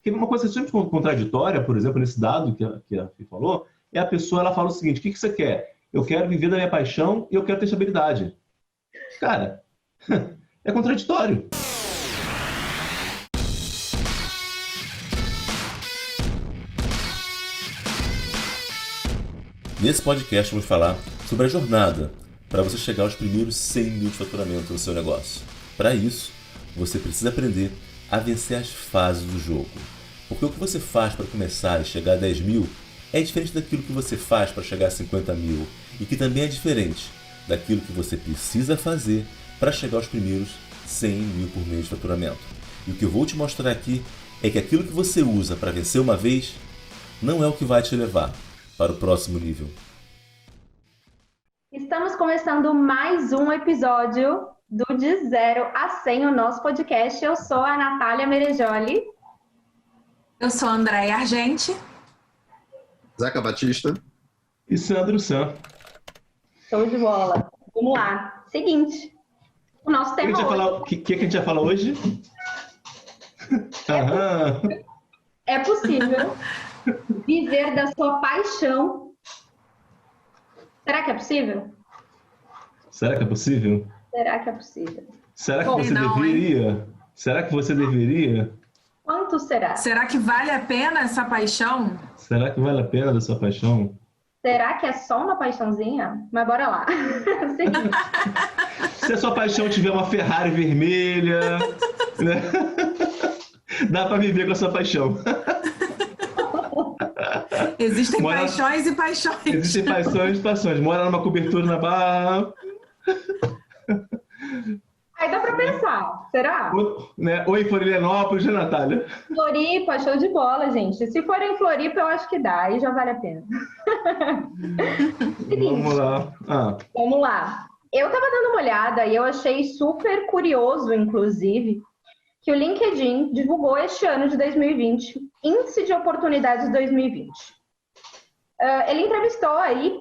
Porque uma coisa sempre contraditória, por exemplo, nesse dado que a Fih falou, é a pessoa, ela fala o seguinte: o que você quer? Eu quero viver da minha paixão e eu quero ter estabilidade. Cara, é contraditório. Nesse podcast vamos falar sobre a jornada para você chegar aos primeiros 100 mil de faturamento no seu negócio. Para isso, você precisa aprender a vencer as fases do jogo. Porque o que você faz para começar e chegar a 10 mil é diferente daquilo que você faz para chegar a 50 mil e que também é diferente daquilo que você precisa fazer para chegar aos primeiros 100 mil por mês de faturamento. E o que eu vou te mostrar aqui é que aquilo que você usa para vencer uma vez não é o que vai te levar para o próximo nível. Estamos começando mais um episódio do De 0 a 100, o nosso podcast. Eu sou a Natália Merejoli. Eu sou a Andréia Argente. Zeca Batista. E Sandro San. Show de bola. Vamos lá. Seguinte, o nosso tema hoje... O que a gente vai falar hoje? É possível viver da sua paixão. Será que é possível? Será que é possível? Será que é possível? Será que você deveria? Será que você deveria? Quanto será? Será que vale a pena essa paixão? Será que vale a pena da sua paixão? Será que é só uma paixãozinha? Mas bora lá. Se a sua paixão tiver uma Ferrari vermelha, né? Dá para viver com a sua paixão. Existem paixões e paixões. Existem paixões e paixões. Mora numa cobertura na Barra. Aí dá pra pensar, será? Ou em Florianópolis, né, Natália? Floripa, show de bola, gente. Se for em Floripa, eu acho que dá, aí já vale a pena. Vamos lá. Vamos lá. Eu tava dando uma olhada e eu achei super curioso, inclusive, que o LinkedIn divulgou este ano de 2020, Índice de Oportunidades 2020. Ele entrevistou aí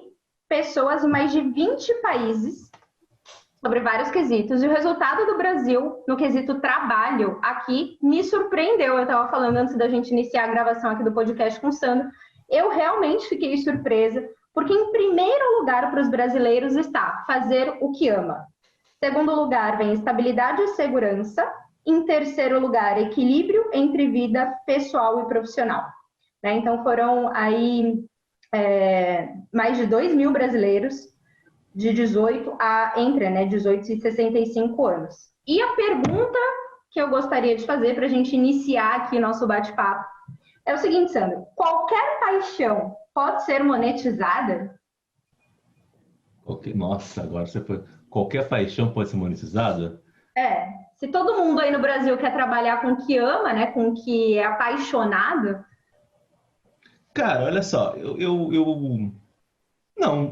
pessoas em mais de 20 países sobre vários quesitos, e o resultado do Brasil no quesito trabalho aqui me surpreendeu. Eu estava falando antes da gente iniciar a gravação aqui do podcast com o Sandro, eu realmente fiquei surpresa, porque em primeiro lugar para os brasileiros está fazer o que ama. Segundo lugar vem estabilidade e segurança. Em terceiro lugar, equilíbrio entre vida pessoal e profissional. Então foram aí mais de 2 mil brasileiros de 18 e 65 anos. E a pergunta que eu gostaria de fazer para a gente iniciar aqui nosso bate-papo é o seguinte, Sandro: qualquer paixão pode ser monetizada? Nossa, agora você foi. Qualquer paixão pode ser monetizada? Se todo mundo aí no Brasil quer trabalhar com o que ama, né, com o que é apaixonado... Cara, olha só, eu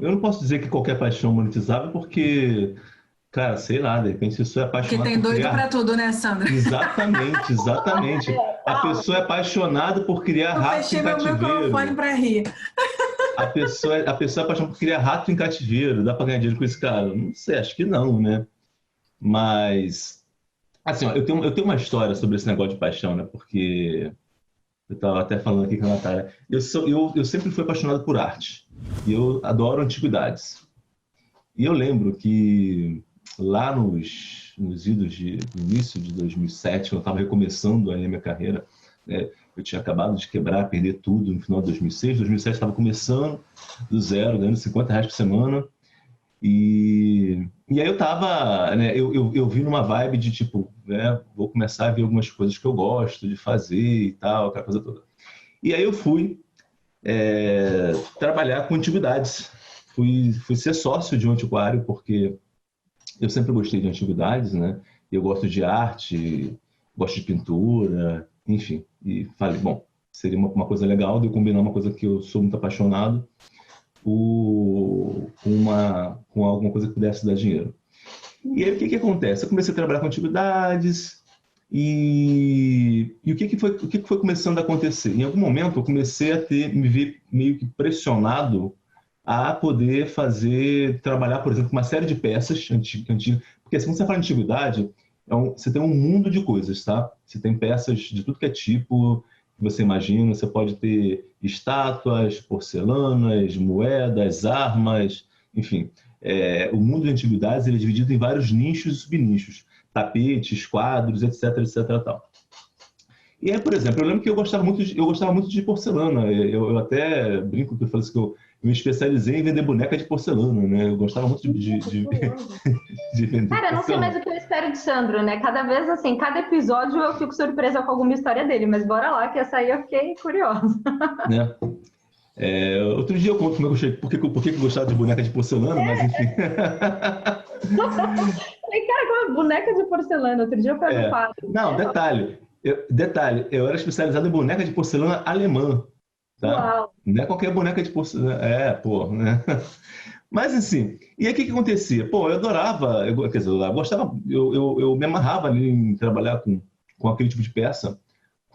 não posso dizer que qualquer paixão é monetizável, porque, cara, sei lá, de repente isso é apaixonado. Porque tem doido pra tudo, né, Sandra? Exatamente. A pessoa é apaixonada por criar rato em cativeiro. Eu fechei meu microfone pra rir. A pessoa é apaixonada por criar rato em cativeiro. Dá pra ganhar dinheiro com esse cara? Não sei, acho que não, né? Mas, assim, ó, eu tenho uma história sobre esse negócio de paixão, né? Porque eu estava até falando aqui com a Natália. Eu sempre fui apaixonado por arte. E eu adoro antiguidades. E eu lembro que lá no início de 2007, quando eu estava recomeçando a minha carreira, né, eu tinha acabado de quebrar, perder tudo no final de 2006. 2007 estava começando do zero, ganhando R$50 por semana. E aí eu tava, né, eu vi numa vibe de tipo, né, vou começar a ver algumas coisas que eu gosto de fazer e tal, aquela coisa toda. E aí eu fui trabalhar com antiguidades. Fui ser sócio de um antiquário, porque eu sempre gostei de antiguidades, né? Eu gosto de arte, gosto de pintura, enfim. E falei, bom, seria uma coisa legal de eu combinar uma coisa que eu sou muito apaixonado com alguma coisa que pudesse dar dinheiro. E aí o que acontece? Eu comecei a trabalhar com antiguidades e o que foi começando a acontecer? Em algum momento eu comecei a me ver meio que pressionado a poder trabalhar, por exemplo, com uma série de peças antigas, porque se você fala em antiguidade, você tem um mundo de coisas, tá? Você tem peças de tudo que é tipo, que você imagina. Você pode ter estátuas, porcelanas, moedas, armas, enfim. O mundo de antiguidades ele é dividido em vários nichos e subnichos. Tapetes, quadros, etc, etc, tal. E aí, por exemplo, eu lembro que eu gostava muito de porcelana. Eu até brinco que eu falei assim, que eu me especializei em vender boneca de porcelana, né? Eu gostava muito de vender Cara, eu não sei porcelana. mais o que eu espero de Sandro, né? Cada vez, assim, cada episódio eu fico surpresa com alguma história dele, mas bora lá, que essa aí eu fiquei curiosa. Né? Outro dia eu conto como é que eu cheguei, por que eu gostava de boneca de porcelana, mas enfim. Falei, cara, como é boneca de porcelana? Outro dia eu pego o quadro. Não, detalhe, eu era especializado em boneca de porcelana alemã, tá? Uau. Não é qualquer boneca de porcelana, pô, né? Mas assim, e aí o que acontecia? Pô, eu adorava, quer dizer, eu gostava, eu me amarrava ali em trabalhar com aquele tipo de peça.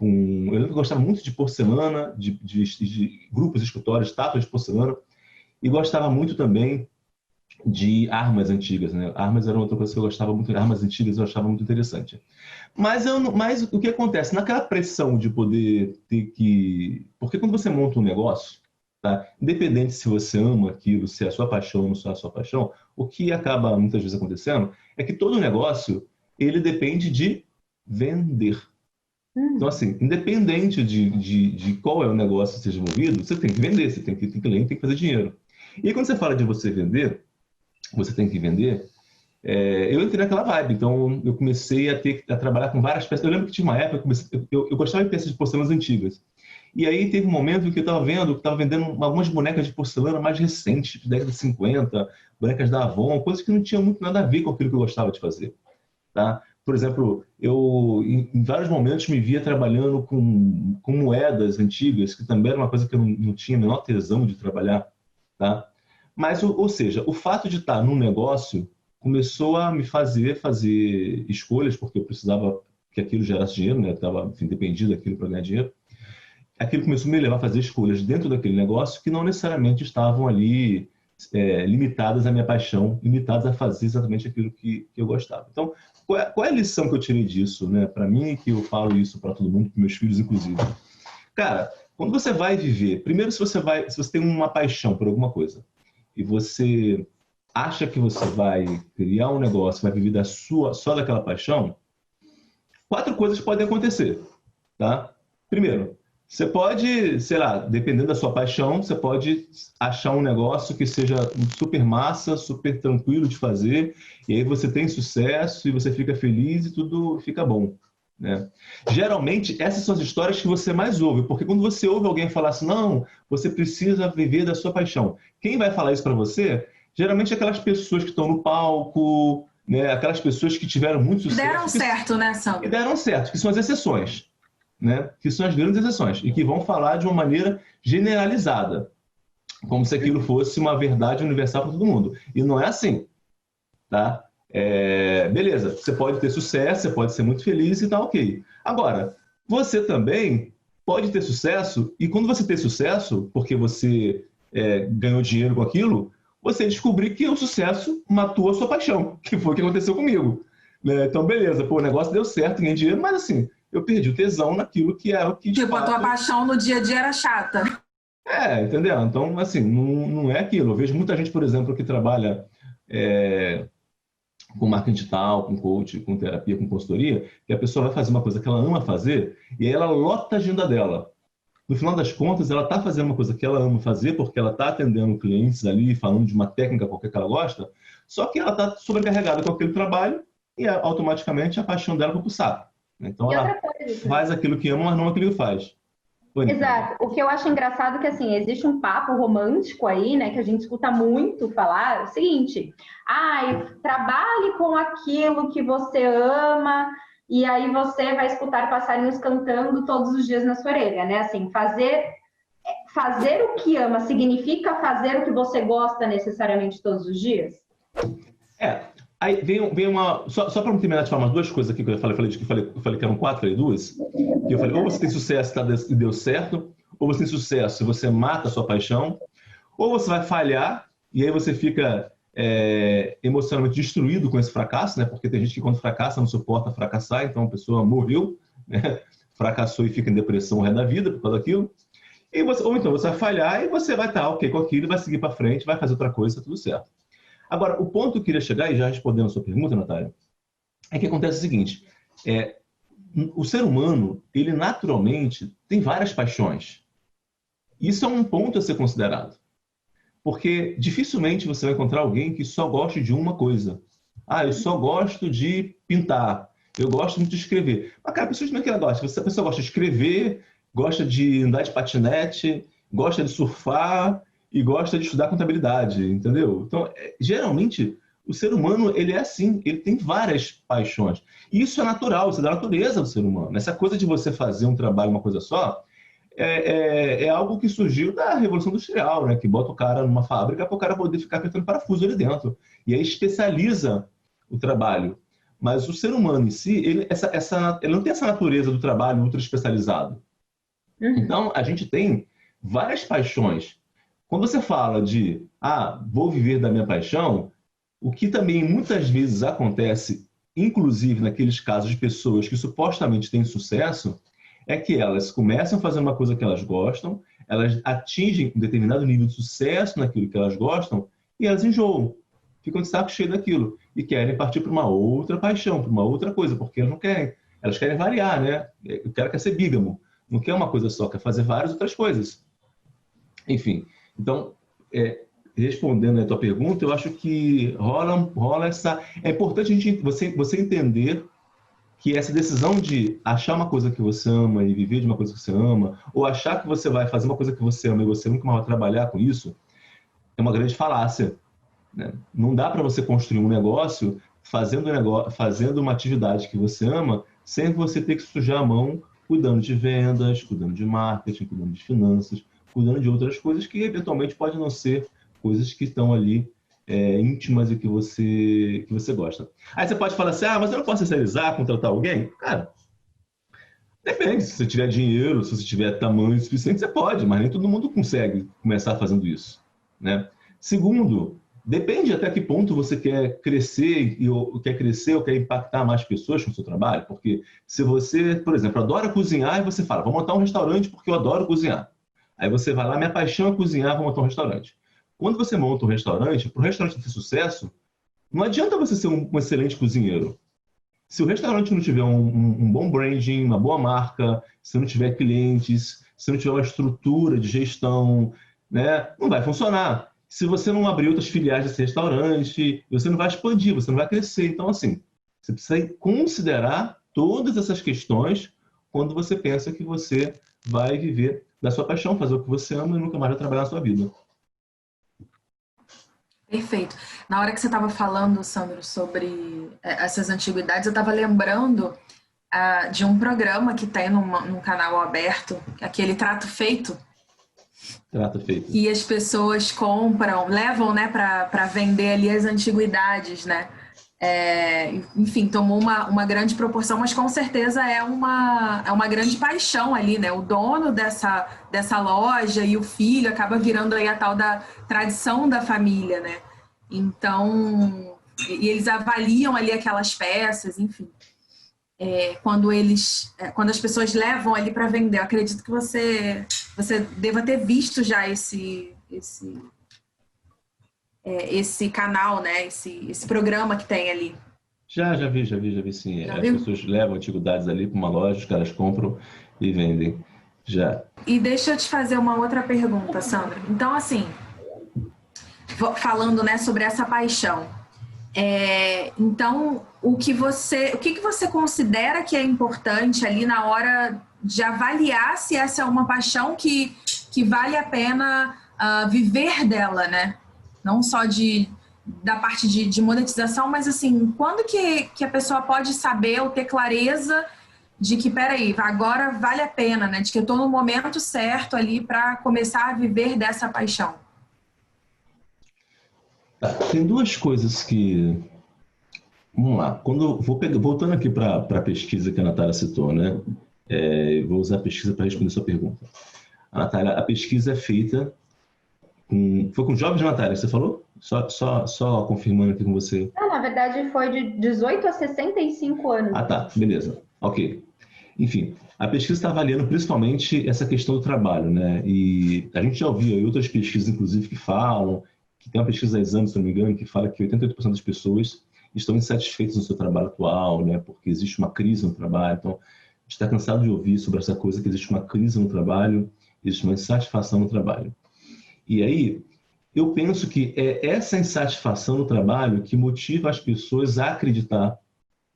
Eu lembro que eu gostava muito de porcelana, de grupos, escritórios, estátuas de porcelana, e gostava muito também de armas antigas, né? Armas era outra coisa que eu gostava muito, armas antigas eu achava muito interessante. Mas o que acontece? Naquela pressão de poder ter que... Porque quando você monta um negócio, tá? Independente se você ama aquilo, se é a sua paixão ou não é a sua paixão, o que acaba muitas vezes acontecendo é que todo negócio, ele depende de vender. Então, assim, independente de qual é o negócio que seja envolvido, você tem que vender, você tem que ter cliente, tem que fazer dinheiro. E aí, quando você fala de você vender, você tem que vender, eu entrei naquela vibe. Então, eu comecei a trabalhar com várias peças. Eu lembro que tinha uma época, eu gostava de peças de porcelanas antigas. E aí teve um momento em que eu estava vendendo algumas bonecas de porcelana mais recentes, de década de 50, bonecas da Avon, coisas que não tinham muito nada a ver com aquilo que eu gostava de fazer. Tá? Por exemplo, eu em vários momentos me via trabalhando com moedas antigas, que também era uma coisa que eu não tinha a menor tesão de trabalhar. Tá? Mas, ou seja, o fato de estar num negócio começou a me fazer escolhas, porque eu precisava que aquilo gerasse dinheiro, né? Eu estava, enfim, dependido daquilo para ganhar dinheiro. Aquilo começou a me levar a fazer escolhas dentro daquele negócio que não necessariamente estavam ali limitadas à minha paixão, limitadas a fazer exatamente aquilo que eu gostava. Então, qual é a lição que eu tirei disso, né? Para mim, que eu falo isso para todo mundo, para meus filhos, inclusive. Cara, quando você vai viver, primeiro, se você tem uma paixão por alguma coisa e você acha que você vai criar um negócio, vai viver só daquela paixão, 4 coisas podem acontecer, tá? Primeiro, você pode, sei lá, dependendo da sua paixão, você pode achar um negócio que seja super massa, super tranquilo de fazer, e aí você tem sucesso e você fica feliz e tudo fica bom, né? Geralmente, essas são as histórias que você mais ouve, porque quando você ouve alguém falar assim, não, você precisa viver da sua paixão. Quem vai falar isso para você, geralmente é aquelas pessoas que estão no palco, né? Aquelas pessoas que tiveram muito sucesso. Deram certo, né, Sandro? Que deram certo, que são as exceções. Né? Que são as grandes exceções, e que vão falar de uma maneira generalizada, como se aquilo fosse uma verdade universal para todo mundo. E não é assim. Tá? Beleza, você pode ter sucesso, você pode ser muito feliz e tá ok. Agora, você também pode ter sucesso, e quando você tem sucesso, porque você ganhou dinheiro com aquilo, você descobrir que o sucesso matou a sua paixão, que foi o que aconteceu comigo. Né? Então, beleza, o negócio deu certo, ganhei dinheiro, mas assim, eu perdi o tesão naquilo que era o que... Tipo, a tua paixão no dia a dia era chata. Entendeu? Então, assim, não é aquilo. Eu vejo muita gente, por exemplo, que trabalha com marketing digital, com coach, com terapia, com consultoria, que a pessoa vai fazer uma coisa que ela ama fazer e aí ela lota a agenda dela. No final das contas, ela está fazendo uma coisa que ela ama fazer porque ela está atendendo clientes ali, falando de uma técnica qualquer que ela gosta, só que ela está sobrecarregada com aquele trabalho e automaticamente a paixão dela vai para o saco. Então, ela faz aquilo que ama, mas não aquilo que faz. Exato. O que eu acho engraçado é que, assim, existe um papo romântico aí, né, que a gente escuta muito falar, é o seguinte, trabalhe com aquilo que você ama e aí você vai escutar passarinhos cantando todos os dias na sua orelha, né? Assim, fazer o que ama significa fazer o que você gosta necessariamente todos os dias? Aí vem uma... Só para não terminar de falar umas 2 coisas aqui que eu falei que eram 4, falei 2. Que eu falei, ou você tem sucesso e deu certo, ou você tem sucesso e você mata a sua paixão, ou você vai falhar e aí você fica emocionalmente destruído com esse fracasso, né? Porque tem gente que quando fracassa não suporta fracassar, então a pessoa morreu, né? fracassou e fica em depressão o resto da vida por causa daquilo. Ou então você vai falhar e você vai estar ok com aquilo, vai seguir para frente, vai fazer outra coisa, tá tudo certo. Agora, o ponto que eu queria chegar, e já respondendo a sua pergunta, Natália, é que acontece o seguinte, o ser humano, ele naturalmente tem várias paixões. Isso é um ponto a ser considerado. Porque dificilmente você vai encontrar alguém que só goste de uma coisa. Ah, eu só gosto de pintar, eu gosto muito de escrever. Mas, cara, a pessoa não é que ela gosta. A pessoa gosta de escrever, gosta de andar de patinete, gosta de surfar e gosta de estudar contabilidade, entendeu? Então, geralmente, o ser humano, ele é assim, ele tem várias paixões. E isso é natural, isso é da natureza do ser humano. Essa coisa de você fazer um trabalho, uma coisa só, é algo que surgiu da Revolução Industrial, né? Que bota o cara numa fábrica para o cara poder ficar apertando parafuso ali dentro. E aí especializa o trabalho. Mas o ser humano em si, ele não tem essa natureza do trabalho ultra especializado. Então, a gente tem várias paixões. Quando você fala de, vou viver da minha paixão, o que também muitas vezes acontece, inclusive naqueles casos de pessoas que supostamente têm sucesso, é que elas começam a fazer uma coisa que elas gostam, elas atingem um determinado nível de sucesso naquilo que elas gostam e elas enjoam, ficam de saco cheio daquilo e querem partir para uma outra paixão, para uma outra coisa, porque elas não querem, elas querem variar, né? O cara quer ser bígamo, não quer uma coisa só, quer fazer várias outras coisas. Enfim, então, respondendo a tua pergunta, eu acho que rola essa... É importante você entender que essa decisão de achar uma coisa que você ama e viver de uma coisa que você ama, ou achar que você vai fazer uma coisa que você ama e você nunca mais vai trabalhar com isso, é uma grande falácia, né? Não dá para você construir um negócio fazendo uma atividade que você ama sem você ter que sujar a mão cuidando de vendas, cuidando de marketing, cuidando de finanças, cuidando de outras coisas que eventualmente podem não ser coisas que estão ali íntimas e que você gosta. Aí você pode falar assim, mas eu não posso terceirizar, contratar alguém? Cara, depende. Se você tiver dinheiro, se você tiver tamanho suficiente, você pode, mas nem todo mundo consegue começar fazendo isso, né? Segundo, depende até que ponto você quer crescer ou quer impactar mais pessoas com o seu trabalho, porque se você, por exemplo, adora cozinhar e você fala, vou montar um restaurante porque eu adoro cozinhar. Aí você vai lá, minha paixão é cozinhar, vou montar um restaurante. Quando você monta um restaurante, para o restaurante ter sucesso, não adianta você ser um excelente cozinheiro. Se o restaurante não tiver um bom branding, uma boa marca, se não tiver clientes, se não tiver uma estrutura de gestão, né, não vai funcionar. Se você não abrir outras filiais desse restaurante, você não vai expandir, você não vai crescer. Então, assim, você precisa considerar todas essas questões quando você pensa que você vai viver da sua paixão, fazer o que você ama e nunca mais vai trabalhar na sua vida. Perfeito. Na hora que você estava falando, Sandro, sobre essas antiguidades, eu estava lembrando de um programa que tem num canal aberto, aquele Trato Feito. Trato Feito. E as pessoas levam, né, para vender ali as antiguidades, né? Enfim, tomou uma grande proporção, mas com certeza é uma grande paixão ali, né? O dono dessa loja e o filho acaba virando aí a tal da tradição da família, né? Então, e eles avaliam ali aquelas peças, enfim. Quando as pessoas levam ali para vender, eu acredito que você deva ter visto já esse canal, né? Esse programa que tem ali. Já vi sim. Já As viu? pessoas levam antiguidades ali para uma loja, os caras compram e vendem. Já. E deixa eu te fazer uma outra pergunta, Sandra. Então, assim, falando, né, sobre essa paixão. Então, o que você considera que é importante ali na hora de avaliar se essa é uma paixão que vale a pena viver dela, né? Não só da parte de monetização, mas assim, quando que a pessoa pode saber ou ter clareza de que, peraí, agora vale a pena, né? De que eu estou no momento certo ali para começar a viver dessa paixão. Tem duas coisas que... Vamos lá. Voltando aqui para a pesquisa que a Natália citou, né? Vou usar a pesquisa para responder a sua pergunta. Natália, a pesquisa é feita foi com jovens, Natália, você falou? Só confirmando aqui com você. Não, na verdade foi de 18 a 65 anos. Tá. Beleza. Ok. Enfim, a pesquisa está avaliando principalmente essa questão do trabalho, né? E a gente já ouviu aí outras pesquisas, inclusive, que falam, que tem uma pesquisa da Exame, se não me engano, que fala que 88% das pessoas estão insatisfeitas no seu trabalho atual, né? Porque existe uma crise no trabalho. Então, a gente está cansado de ouvir sobre essa coisa que existe uma crise no trabalho, existe uma insatisfação no trabalho. E aí, eu penso que é essa insatisfação no trabalho que motiva as pessoas a acreditar,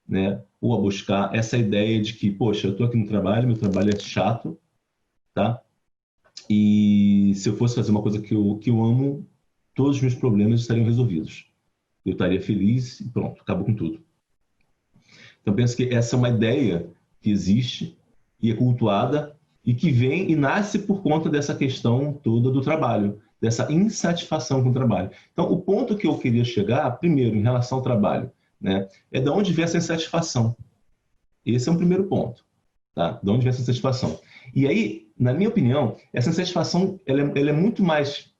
né, ou a buscar essa ideia de que, poxa, eu estou aqui no trabalho, meu trabalho é chato, tá? E se eu fosse fazer uma coisa que eu amo, todos os meus problemas estariam resolvidos. Eu estaria feliz e pronto, acabou com tudo. Então, eu penso que essa é uma ideia que existe e é cultuada e que vem e nasce por conta dessa questão toda do trabalho, dessa insatisfação com o trabalho. Então, o ponto que eu queria chegar, primeiro, em relação ao trabalho, né, é de onde vem essa insatisfação. Esse é um primeiro ponto, tá? De onde vem essa insatisfação. E aí, na minha opinião, essa insatisfação ela é muito mais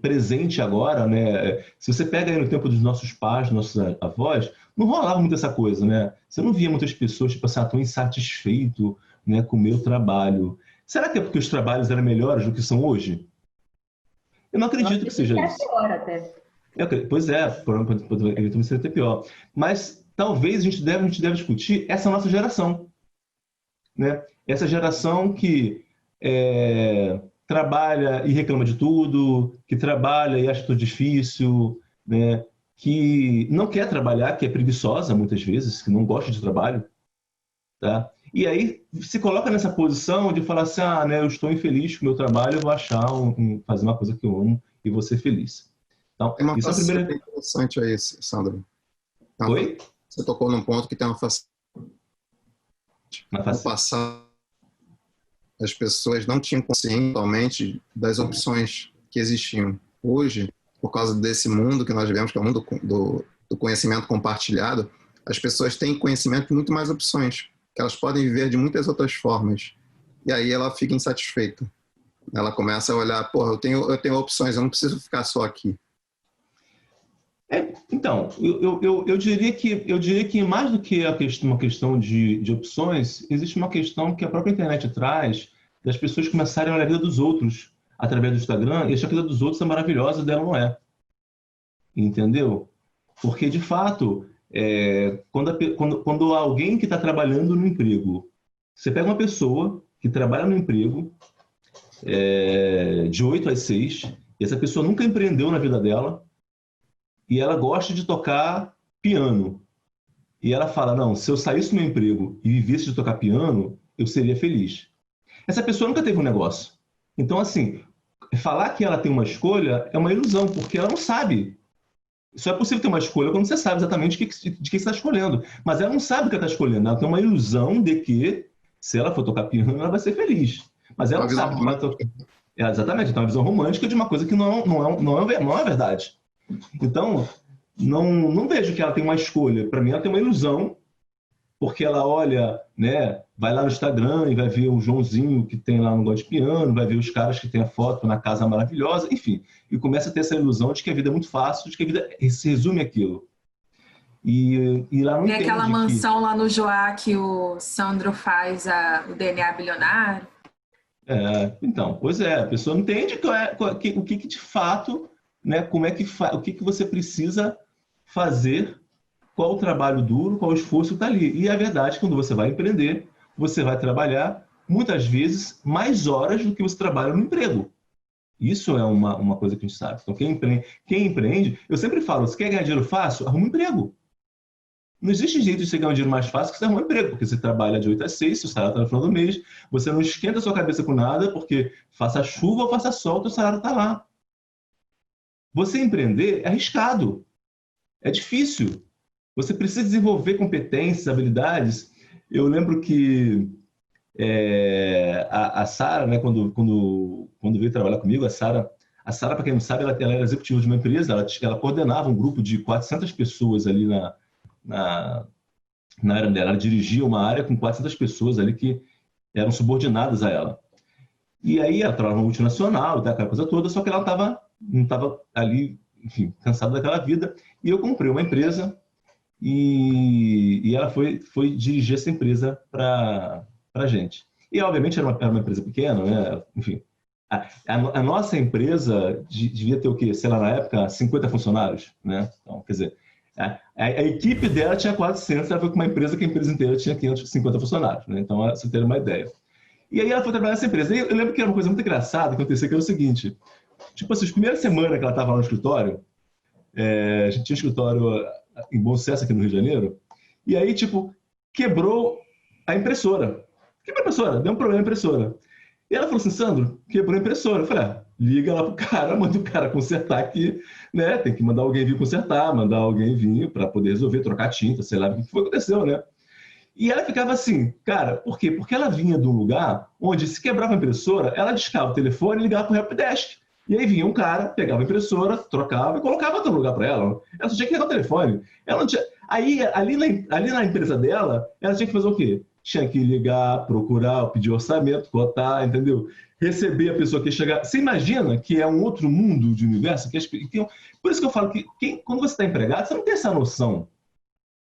presente agora, né? Se você pega aí no tempo dos nossos pais, dos nossos avós, não rolava muito essa coisa, né? Você não via muitas pessoas, tipo assim, tão insatisfeito, né, com o meu trabalho. Será que é porque os trabalhos eram melhores do que são hoje? Eu não acredito que seja isso. É pior até. Pois é, poderia ser até pior. Mas talvez a gente deve discutir essa nossa geração, né? Essa geração que trabalha e reclama de tudo, que trabalha e acha tudo difícil, né? Que não quer trabalhar, que é preguiçosa muitas vezes, que não gosta de trabalho, tá? E aí se coloca nessa posição de falar assim, né, eu estou infeliz com o meu trabalho, eu vou achar fazer uma coisa que eu amo e vou ser feliz. Então, tem uma isso é a primeira... interessante aí, Sandro. Oi? Você tocou num ponto que tem uma facilidade. No passado, as pessoas não tinham consciência totalmente das opções que existiam. Hoje, por causa desse mundo que nós vivemos, que é o mundo do conhecimento compartilhado, as pessoas têm conhecimento de muito mais opções, que elas podem viver de muitas outras formas. E aí ela fica insatisfeita. Ela começa a olhar, porra, eu tenho opções, eu não preciso ficar só aqui. Então, eu diria que mais do que uma questão de opções, existe uma questão que a própria internet traz das pessoas começarem a olhar a vida dos outros através do Instagram e achar que a vida dos outros é maravilhosa e dela não é. Entendeu? Porque, de fato, quando alguém que está trabalhando no emprego, você pega uma pessoa que trabalha no emprego de 8 às 6, e essa pessoa nunca empreendeu na vida dela, e ela gosta de tocar piano. E ela fala, não, se eu saísse do meu emprego e vivesse de tocar piano, eu seria feliz. Essa pessoa nunca teve um negócio. Então, assim, falar que ela tem uma escolha é uma ilusão, porque ela não sabe. Só é possível ter uma escolha quando você sabe exatamente de que você está escolhendo. Mas ela não sabe o que ela está escolhendo. Ela tem uma ilusão de que, se ela for tocar piano, ela vai ser feliz. Mas ela não sabe. Exatamente, então é uma visão romântica de uma coisa que não é verdade. Então, não vejo que ela tem uma escolha. Para mim, ela tem uma ilusão, porque ela olha, né, vai lá no Instagram e vai ver o Joãozinho que tem lá um negócio de piano, vai ver os caras que tem a foto na casa maravilhosa, enfim. E começa a ter essa ilusão de que a vida é muito fácil, de que a vida se resume àquilo. E lá não tem aquela mansão lá no Joá que o Sandro faz o DNA bilionário. Então, pois é, a pessoa não entende o que de fato... Né, o que você precisa fazer, qual o trabalho duro, qual o esforço que está ali. E a verdade é que quando você vai empreender, você vai trabalhar, muitas vezes, mais horas do que você trabalha no emprego. Isso é uma coisa que a gente sabe. Então, quem empreende, eu sempre falo, se quer ganhar dinheiro fácil, arruma um emprego. Não existe jeito de você ganhar um dinheiro mais fácil que você arrumar um emprego, porque você trabalha de 8 às 6, seu salário está no final do mês, você não esquenta a sua cabeça com nada, porque faça chuva ou faça sol, o salário está lá. Você empreender é arriscado, é difícil. Você precisa desenvolver competências, habilidades. Eu lembro que a Sara, né, quando veio trabalhar comigo, a Sara, para quem não sabe, ela era executiva de uma empresa, ela coordenava um grupo de 400 pessoas ali na área dela. Ela dirigia uma área com 400 pessoas ali que eram subordinadas a ela. E aí ela trabalhava numa multinacional, aquela coisa toda, só que ela não estava ali, enfim, cansada daquela vida. E eu comprei uma empresa e ela foi dirigir essa empresa para a gente. E, obviamente, era uma empresa pequena, né? Enfim, a nossa empresa devia ter o quê? Sei lá, na época, 50 funcionários, né? Então, quer dizer, a equipe dela tinha 400, ela foi com uma empresa que a empresa inteira tinha 550 funcionários, né? Então, você ter uma ideia. E aí ela foi trabalhar nessa empresa. E eu lembro que era uma coisa muito engraçada que acontecia, que era o seguinte, tipo assim, as primeiras semanas que ela estava lá no escritório, a gente tinha um escritório em Bom Sucesso, aqui no Rio de Janeiro, e aí, tipo, quebrou a impressora. Quebrou a impressora, deu um problema na impressora. E ela falou assim, Sandro, quebrou a impressora. Eu falei, liga lá pro cara, manda o cara consertar aqui, né? Tem que mandar alguém vir consertar, mandar alguém vir para poder resolver, trocar tinta, sei lá o que foi que aconteceu, né? E ela ficava assim, cara, por quê? Porque ela vinha de um lugar onde, se quebrava a impressora, ela discava o telefone e ligava pro helpdesk. E aí vinha um cara, pegava a impressora, trocava e colocava outro lugar para ela. Ela só tinha que ligar o telefone. Ela não tinha... Aí, ali na empresa dela, ela tinha que fazer o quê? Tinha que ligar, procurar, pedir orçamento, cotar, entendeu? Receber a pessoa que chegar. Você imagina que é um outro mundo de universo? Por isso que eu falo que quando você está empregado, você não tem essa noção.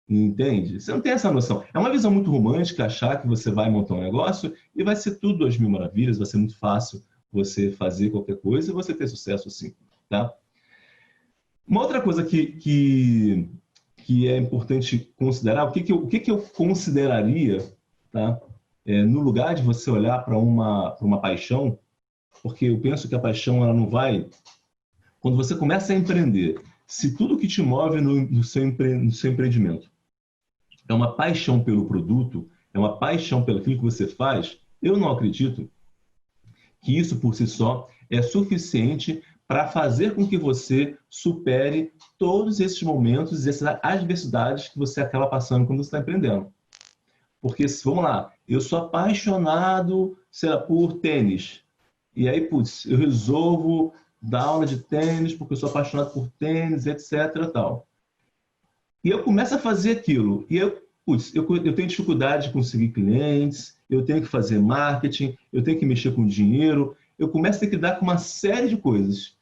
Entende? Você não tem essa noção. É uma visão muito romântica achar que você vai montar um negócio e vai ser tudo 2.000 maravilhas, vai ser muito fácil você fazer qualquer coisa e você ter sucesso assim, tá? Uma outra coisa que é importante considerar, o que eu consideraria, tá? No lugar de você olhar para uma paixão, porque eu penso que a paixão ela não vai... Quando você começa a empreender, se tudo que te move no seu empreendimento é uma paixão pelo produto, é uma paixão pelo aquilo que você faz, eu não acredito que isso por si só é suficiente para fazer com que você supere todos esses momentos e essas adversidades que você acaba passando quando você está empreendendo. Porque, vamos lá, eu sou apaixonado, sei lá, por tênis. E aí, putz, eu resolvo dar aula de tênis porque eu sou apaixonado por tênis, etc. Tal. E eu começo a fazer aquilo. E eu tenho dificuldade de conseguir clientes, eu tenho que fazer marketing, eu tenho que mexer com dinheiro, eu começo a ter que lidar com uma série de coisas.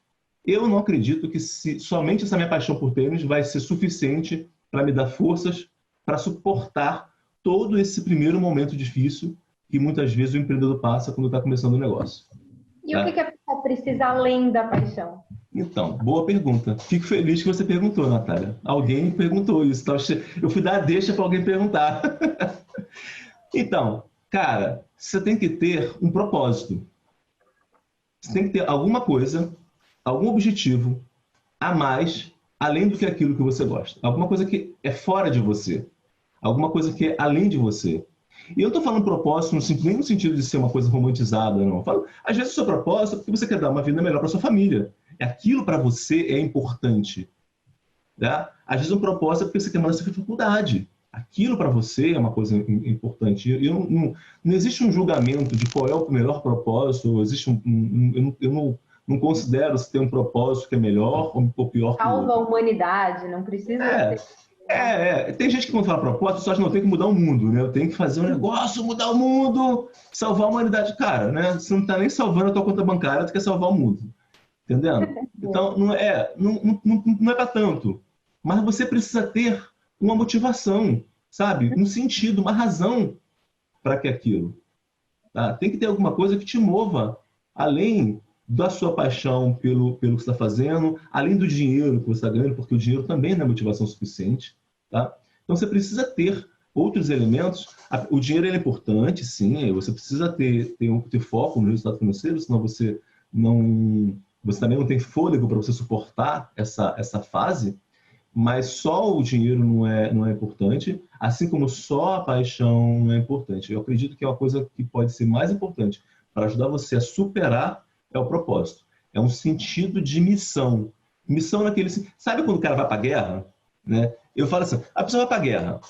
Eu não acredito que somente essa minha paixão por tênis vai ser suficiente para me dar forças para suportar todo esse primeiro momento difícil que muitas vezes o empreendedor passa quando está começando o negócio. E tá? O que a pessoa precisa além da paixão? Então, boa pergunta. Fico feliz que você perguntou, Natália. Alguém perguntou isso. Eu fui dar a deixa para alguém perguntar. Então, cara, você tem que ter um propósito. Você tem que ter alguma coisa, algum objetivo a mais, além do que aquilo que você gosta. Alguma coisa que é fora de você. Alguma coisa que é além de você. E eu estou falando propósito nem no sentido de ser uma coisa romantizada, não. Eu falo, às vezes o seu propósito é porque você quer dar uma vida melhor para sua família. Aquilo para você é importante. Tá? Às vezes um propósito é porque você quer mandar essa faculdade. Aquilo para você é uma coisa importante. Não existe um julgamento de qual é o melhor propósito. Existe eu não considero se tem um propósito que é melhor ou pior que o outro. Salva a humanidade, não precisa ser. Tem gente que quando fala propósito, só não tem que mudar o mundo, né? Eu tenho que fazer um negócio, mudar o mundo, salvar a humanidade. Cara, né? Você não está nem salvando a tua conta bancária, tu quer salvar o mundo. Entendendo? Então, não é para tanto. Mas você precisa ter uma motivação, sabe? Um sentido, uma razão para que aquilo. Tá? Tem que ter alguma coisa que te mova, além da sua paixão pelo que você está fazendo, além do dinheiro que você está ganhando, porque o dinheiro também não é motivação suficiente. Tá? Então, você precisa ter outros elementos. O dinheiro é importante, sim. Você precisa ter foco no resultado financeiro, senão você também não tem fôlego para você suportar essa fase, mas só o dinheiro não é importante, assim como só a paixão não é importante. Eu acredito que é uma coisa que pode ser mais importante para ajudar você a superar é o propósito. É um sentido de missão. Missão naquele... Sabe quando o cara vai para a guerra? Né? Eu falo assim, a pessoa vai para a guerra.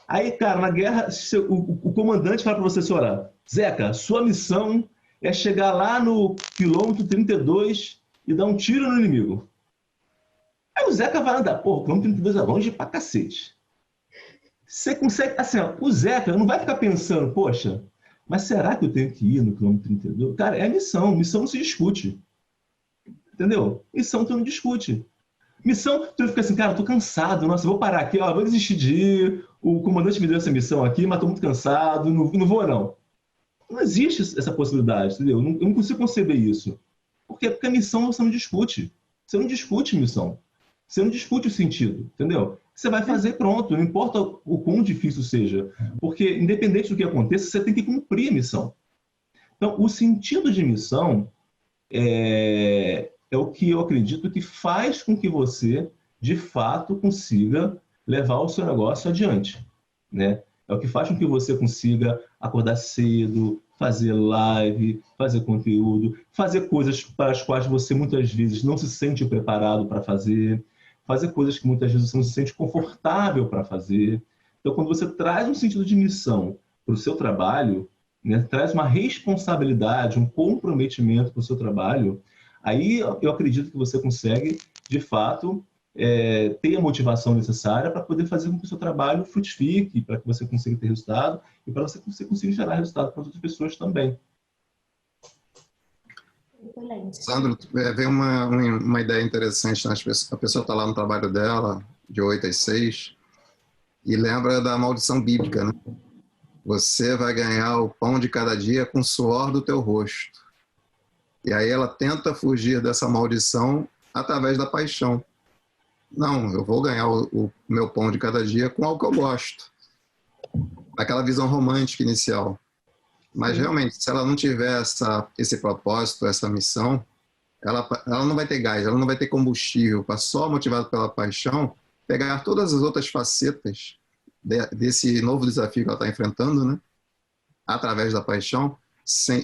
Aí, cara, na guerra, o comandante fala para você, senhora, Zeca, sua missão é chegar lá no quilômetro 32 e dar um tiro no inimigo. Aí o Zeca vai andar, pô, o quilômetro 32 é longe pra cacete. Você consegue, assim, ó, o Zeca não vai ficar pensando, poxa, mas será que eu tenho que ir no quilômetro 32? Cara, é a missão não se discute. Entendeu? Missão tu não discute. Missão, tu fica assim, cara, eu tô cansado, nossa, eu vou parar aqui, ó, vou desistir de ir, o comandante me deu essa missão aqui, mas tô muito cansado, não vou não. Não existe essa possibilidade, entendeu? Eu não consigo conceber isso. Por quê? Porque a missão você não discute. Você não discute missão. Você não discute o sentido, entendeu? Você vai fazer pronto, não importa o quão difícil seja. Porque, independente do que aconteça, você tem que cumprir a missão. Então, o sentido de missão é o que eu acredito que faz com que você, de fato, consiga levar o seu negócio adiante, né? É o que faz com que você consiga acordar cedo, fazer live, fazer conteúdo, fazer coisas para as quais você muitas vezes não se sente preparado para fazer coisas que muitas vezes você não se sente confortável para fazer. Então, quando você traz um sentido de missão para o seu trabalho, né, traz uma responsabilidade, um comprometimento para o seu trabalho, aí eu acredito que você consegue, de fato, ter a motivação necessária para poder fazer com que o seu trabalho frutifique, para que você consiga ter resultado e para que você consiga gerar resultado para outras pessoas também. Sandro, veio uma ideia interessante, né? A pessoa está lá no trabalho dela, de 8 às 6, e lembra da maldição bíblica, né? Você vai ganhar o pão de cada dia com o suor do teu rosto. E aí ela tenta fugir dessa maldição através da paixão. Não, eu vou ganhar o meu pão de cada dia com algo que eu gosto. Aquela visão romântica inicial. Mas realmente, se ela não tiver esse propósito, essa missão, ela não vai ter gás, ela não vai ter combustível para, só motivado pela paixão, pegar todas as outras facetas desse novo desafio que ela está enfrentando, né? Através da paixão,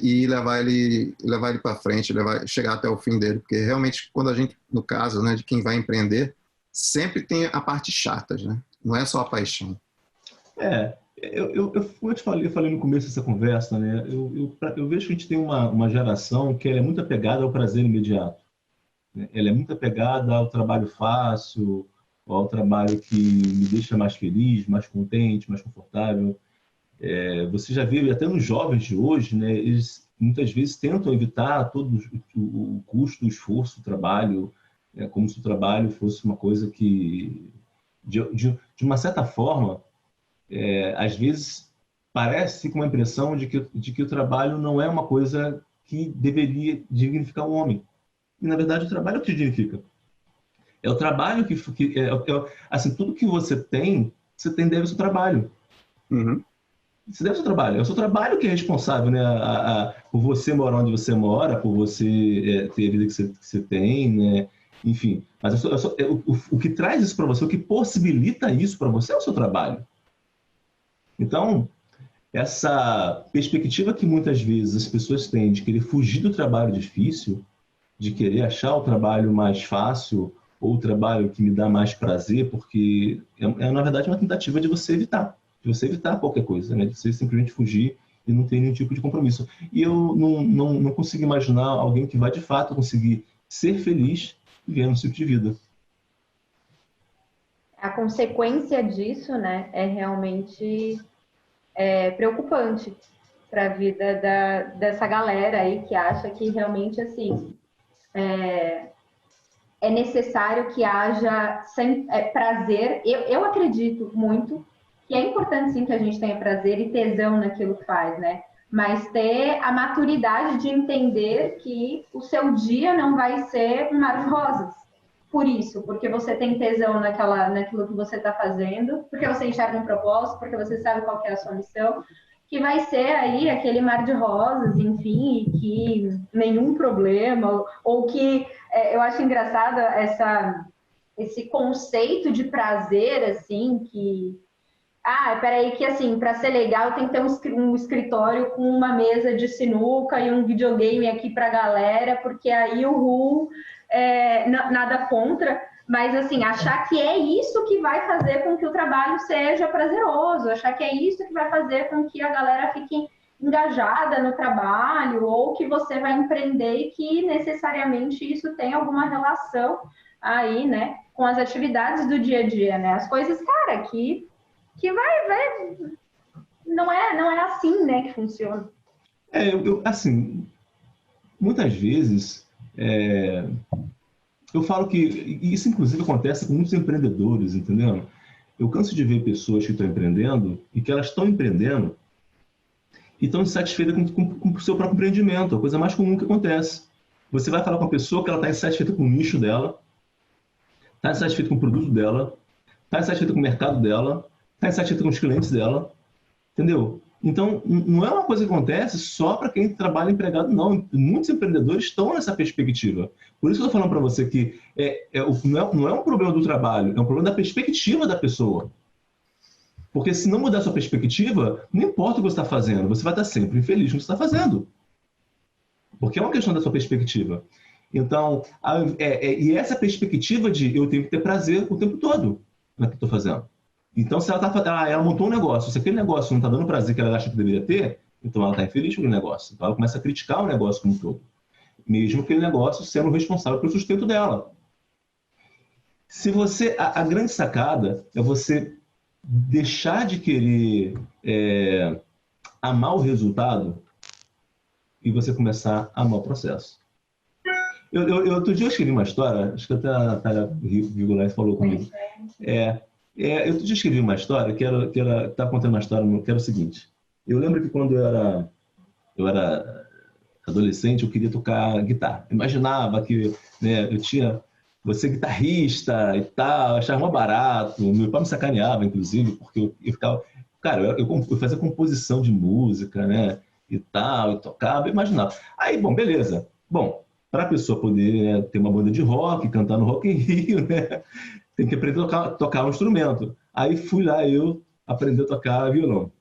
e levar ele para frente, chegar até o fim dele. Porque realmente, quando a gente, no caso, né, de quem vai empreender, sempre tem a parte chata, né? Não é só a paixão. Eu falei no começo dessa conversa, né? Eu vejo que a gente tem uma geração que ela é muito apegada ao prazer imediato, né? Ela é muito apegada ao trabalho fácil, ao trabalho que me deixa mais feliz, mais contente, mais confortável. Você já viu, até nos jovens de hoje, né? Eles muitas vezes tentam evitar todo o custo, o esforço, o trabalho, como se o trabalho fosse uma coisa que, de uma certa forma, às vezes parece com uma impressão de que o trabalho não é uma coisa que deveria dignificar o homem. E, na verdade, o trabalho é o que dignifica. É o trabalho assim, tudo que você tem deve ao seu trabalho. Uhum. Você deve ao seu trabalho. É o seu trabalho que é responsável, né, por você morar onde você mora, por você ter a vida que você tem, né? Enfim. Mas o que traz isso para você, o que possibilita isso para você é o seu trabalho. Então, essa perspectiva que muitas vezes as pessoas têm de querer fugir do trabalho difícil, de querer achar o trabalho mais fácil ou o trabalho que me dá mais prazer, porque na verdade, uma tentativa de você evitar qualquer coisa, né? De você simplesmente fugir e não ter nenhum tipo de compromisso. E eu não consigo imaginar alguém que vai de fato conseguir ser feliz vivendo esse tipo de vida. A consequência disso, né, é realmente preocupante para a vida dessa galera aí que acha que realmente, assim, é necessário que haja prazer. Eu acredito muito que é importante, sim, que a gente tenha prazer e tesão naquilo que faz, né? Mas ter a maturidade de entender que o seu dia não vai ser um mar de rosas. Por isso, porque você tem tesão naquilo que você está fazendo, porque você enxerga um propósito, porque você sabe qual que é a sua missão, que vai ser aí aquele mar de rosas, enfim, e que nenhum problema, ou que eu acho engraçado esse conceito de prazer, assim, que peraí, que assim, para ser legal tem que ter um escritório com uma mesa de sinuca e um videogame aqui para a galera, porque aí nada contra, mas assim, achar que é isso que vai fazer com que o trabalho seja prazeroso, achar que é isso que vai fazer com que a galera fique engajada no trabalho, ou que você vai empreender e que necessariamente isso tem alguma relação aí, né, com as atividades do dia a dia, né? As coisas, cara, que não é assim, né, que funciona. Assim, muitas vezes Eu falo que isso, inclusive, acontece com muitos empreendedores, entendeu? Eu canso de ver pessoas que estão empreendendo e que elas estão empreendendo e estão insatisfeitas com o seu próprio empreendimento. É a coisa mais comum que acontece. Você vai falar com a pessoa que ela está insatisfeita com o nicho dela, está insatisfeita com o produto dela, está insatisfeita com o mercado dela, está insatisfeita com os clientes dela, entendeu? Então, não é uma coisa que acontece só para quem trabalha empregado, não. Muitos empreendedores estão nessa perspectiva. Por isso que eu estou falando para você que não é um problema do trabalho, é um problema da perspectiva da pessoa. Porque se não mudar a sua perspectiva, não importa o que você está fazendo, você vai estar sempre infeliz com o que você está fazendo. Porque é uma questão da sua perspectiva. Então, e essa perspectiva de eu tenho que ter prazer o tempo todo no que estou fazendo. Então, se ela montou um negócio, se aquele negócio não está dando prazer que ela acha que deveria ter, então ela está infeliz com o negócio. Então, ela começa a criticar o negócio como um todo. Mesmo aquele negócio sendo responsável pelo sustento dela. Se você, a grande sacada é você deixar de querer amar o resultado e você começar a amar o processo. Outro dia eu escrevi uma história, acho que até a Natália Vigolais falou comigo. Outro dia eu escrevi uma história estava contando uma história que era o seguinte. Eu lembro que quando eu era adolescente, eu queria tocar guitarra. Eu imaginava que, né, eu tinha você guitarrista e tal, achava mó barato. Meu pai me sacaneava, inclusive, porque eu ficava... Cara, eu fazia composição de música, né, e tal, eu tocava, eu imaginava. Aí, bom, beleza. Bom, para a pessoa poder, né, ter uma banda de rock, cantar no Rock in Rio, né, tem que aprender a tocar um instrumento. Aí fui lá eu aprender a tocar violão.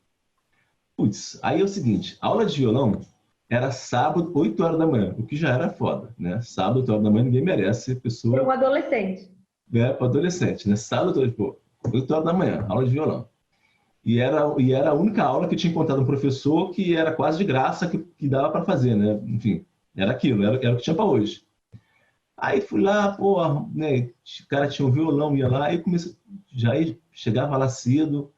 Putz, aí é o seguinte, a aula de violão era sábado, 8 horas da manhã, o que já era foda, né? Sábado, 8 horas da manhã, ninguém merece pessoa... Para um adolescente. Para adolescente, né? Sábado, 8 horas da manhã, aula de violão. E era a única aula que eu tinha encontrado um professor que era quase de graça, que dava para fazer, né? Enfim, era aquilo, era o que tinha para hoje. Aí fui lá, pô, né? O cara tinha um violão, ia lá, aí comecei, chegava lá cedo,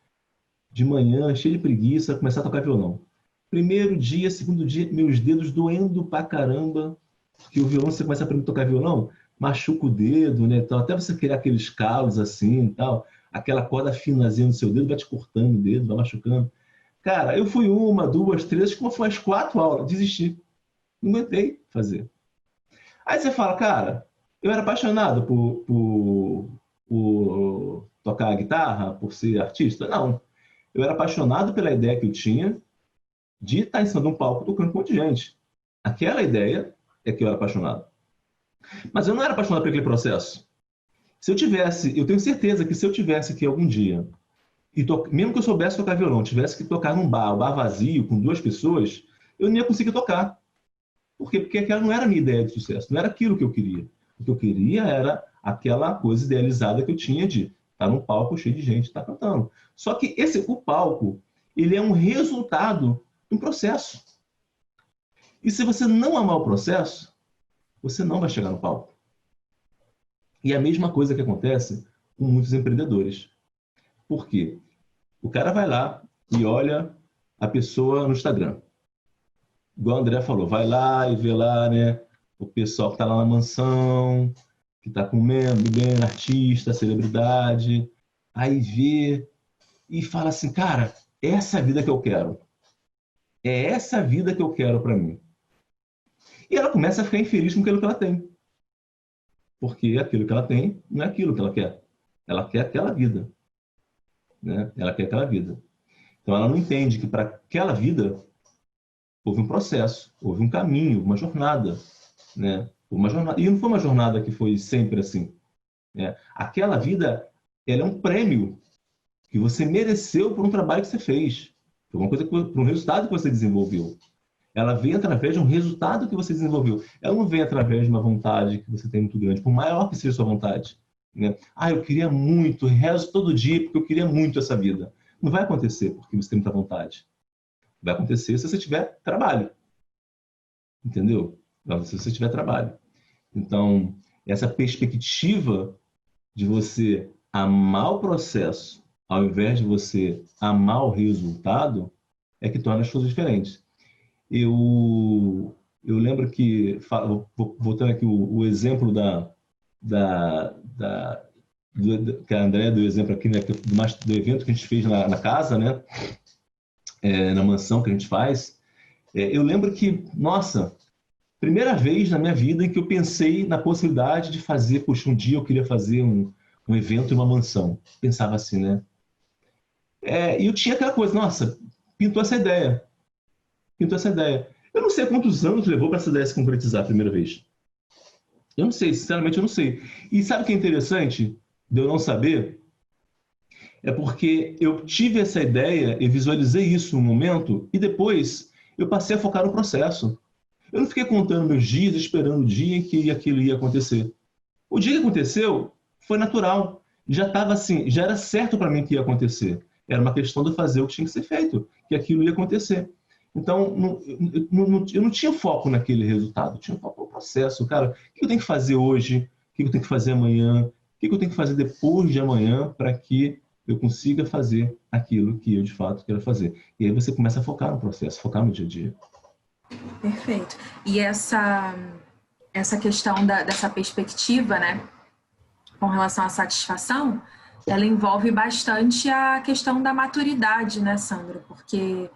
de manhã, cheio de preguiça, começar a tocar violão. Primeiro dia, segundo dia, meus dedos doendo pra caramba, porque o violão, você começa a aprender a tocar violão, machuca o dedo, né? Então, até você criar aqueles calos assim e tal, aquela corda finazinha no seu dedo vai te cortando o dedo, vai machucando. Cara, eu fui 1, 2, 3, como foi as 4 aulas, desisti. Não aguentei fazer. Aí você fala, cara, eu era apaixonado por tocar guitarra, por ser artista? Não. Eu era apaixonado pela ideia que eu tinha de estar em cima de um palco tocando com um monte de gente. Aquela ideia é que eu era apaixonado. Mas eu não era apaixonado por aquele processo. Eu tenho certeza que se eu tivesse que algum dia, mesmo que eu soubesse tocar violão, tivesse que tocar num bar, o bar vazio, com 2 pessoas, eu não ia conseguir tocar. Por quê? Porque aquela não era a minha ideia de sucesso, não era aquilo que eu queria. O que eu queria era aquela coisa idealizada que eu tinha de estar num palco cheio de gente, estar cantando. Só que o palco, ele é um resultado de um processo. E se você não amar o processo, você não vai chegar no palco. E é a mesma coisa que acontece com muitos empreendedores. Por quê? O cara vai lá e olha a pessoa no Instagram. Igual o André falou, vai lá e vê lá, né, o pessoal que está lá na mansão, que está comendo, bebendo, artista, celebridade, aí vê e fala assim, cara, essa é a vida que eu quero. É essa a vida que eu quero para mim. E ela começa a ficar infeliz com aquilo que ela tem. Porque aquilo que ela tem não é aquilo que ela quer. Ela quer aquela vida. Né? Ela quer aquela vida. Então ela não entende que para aquela vida houve um processo, houve um caminho, uma jornada. Né? Uma jornada. E não foi uma jornada que foi sempre assim. Né? Aquela vida, ela é um prêmio que você mereceu por um trabalho que você fez. Por uma coisa, por um resultado que você desenvolveu. Ela vem através de um resultado que você desenvolveu. Ela não vem através de uma vontade que você tem muito grande, por maior que seja a sua vontade. Né? Eu queria muito, rezo todo dia porque eu queria muito essa vida. Não vai acontecer porque você tem muita vontade. Vai acontecer se você tiver trabalho. Entendeu? Vai acontecer se você tiver trabalho. Então, essa perspectiva de você amar o processo ao invés de você amar o resultado é que torna as coisas diferentes. Eu lembro que, voltando aqui o exemplo que a André deu exemplo aqui, né, do evento que a gente fez na casa, né, na mansão que a gente faz, eu lembro que, nossa, primeira vez na minha vida em que eu pensei na possibilidade de fazer, poxa, um dia eu queria fazer um evento em uma mansão. Pensava assim, né? E eu tinha aquela coisa, nossa, pintou essa ideia. Eu não sei quantos anos levou para essa ideia se concretizar a primeira vez. Eu não sei, sinceramente eu não sei. E sabe o que é interessante de eu não saber? É porque eu tive essa ideia e visualizei isso no momento e depois eu passei a focar no processo. Eu não fiquei contando meus dias, esperando o dia em que aquilo ia acontecer. O dia que aconteceu foi natural. Já estava assim, já era certo para mim que ia acontecer. Era uma questão de fazer o que tinha que ser feito, que aquilo ia acontecer. Então, eu não tinha foco naquele resultado, eu tinha foco no processo. Cara, o que eu tenho que fazer hoje? O que eu tenho que fazer amanhã? O que eu tenho que fazer depois de amanhã para que eu consiga fazer aquilo que eu, de fato, quero fazer? E aí você começa a focar no processo, focar no dia a dia. Perfeito. E essa questão dessa perspectiva, né, com relação à satisfação, ela envolve bastante a questão da maturidade, né, Sandra? Porque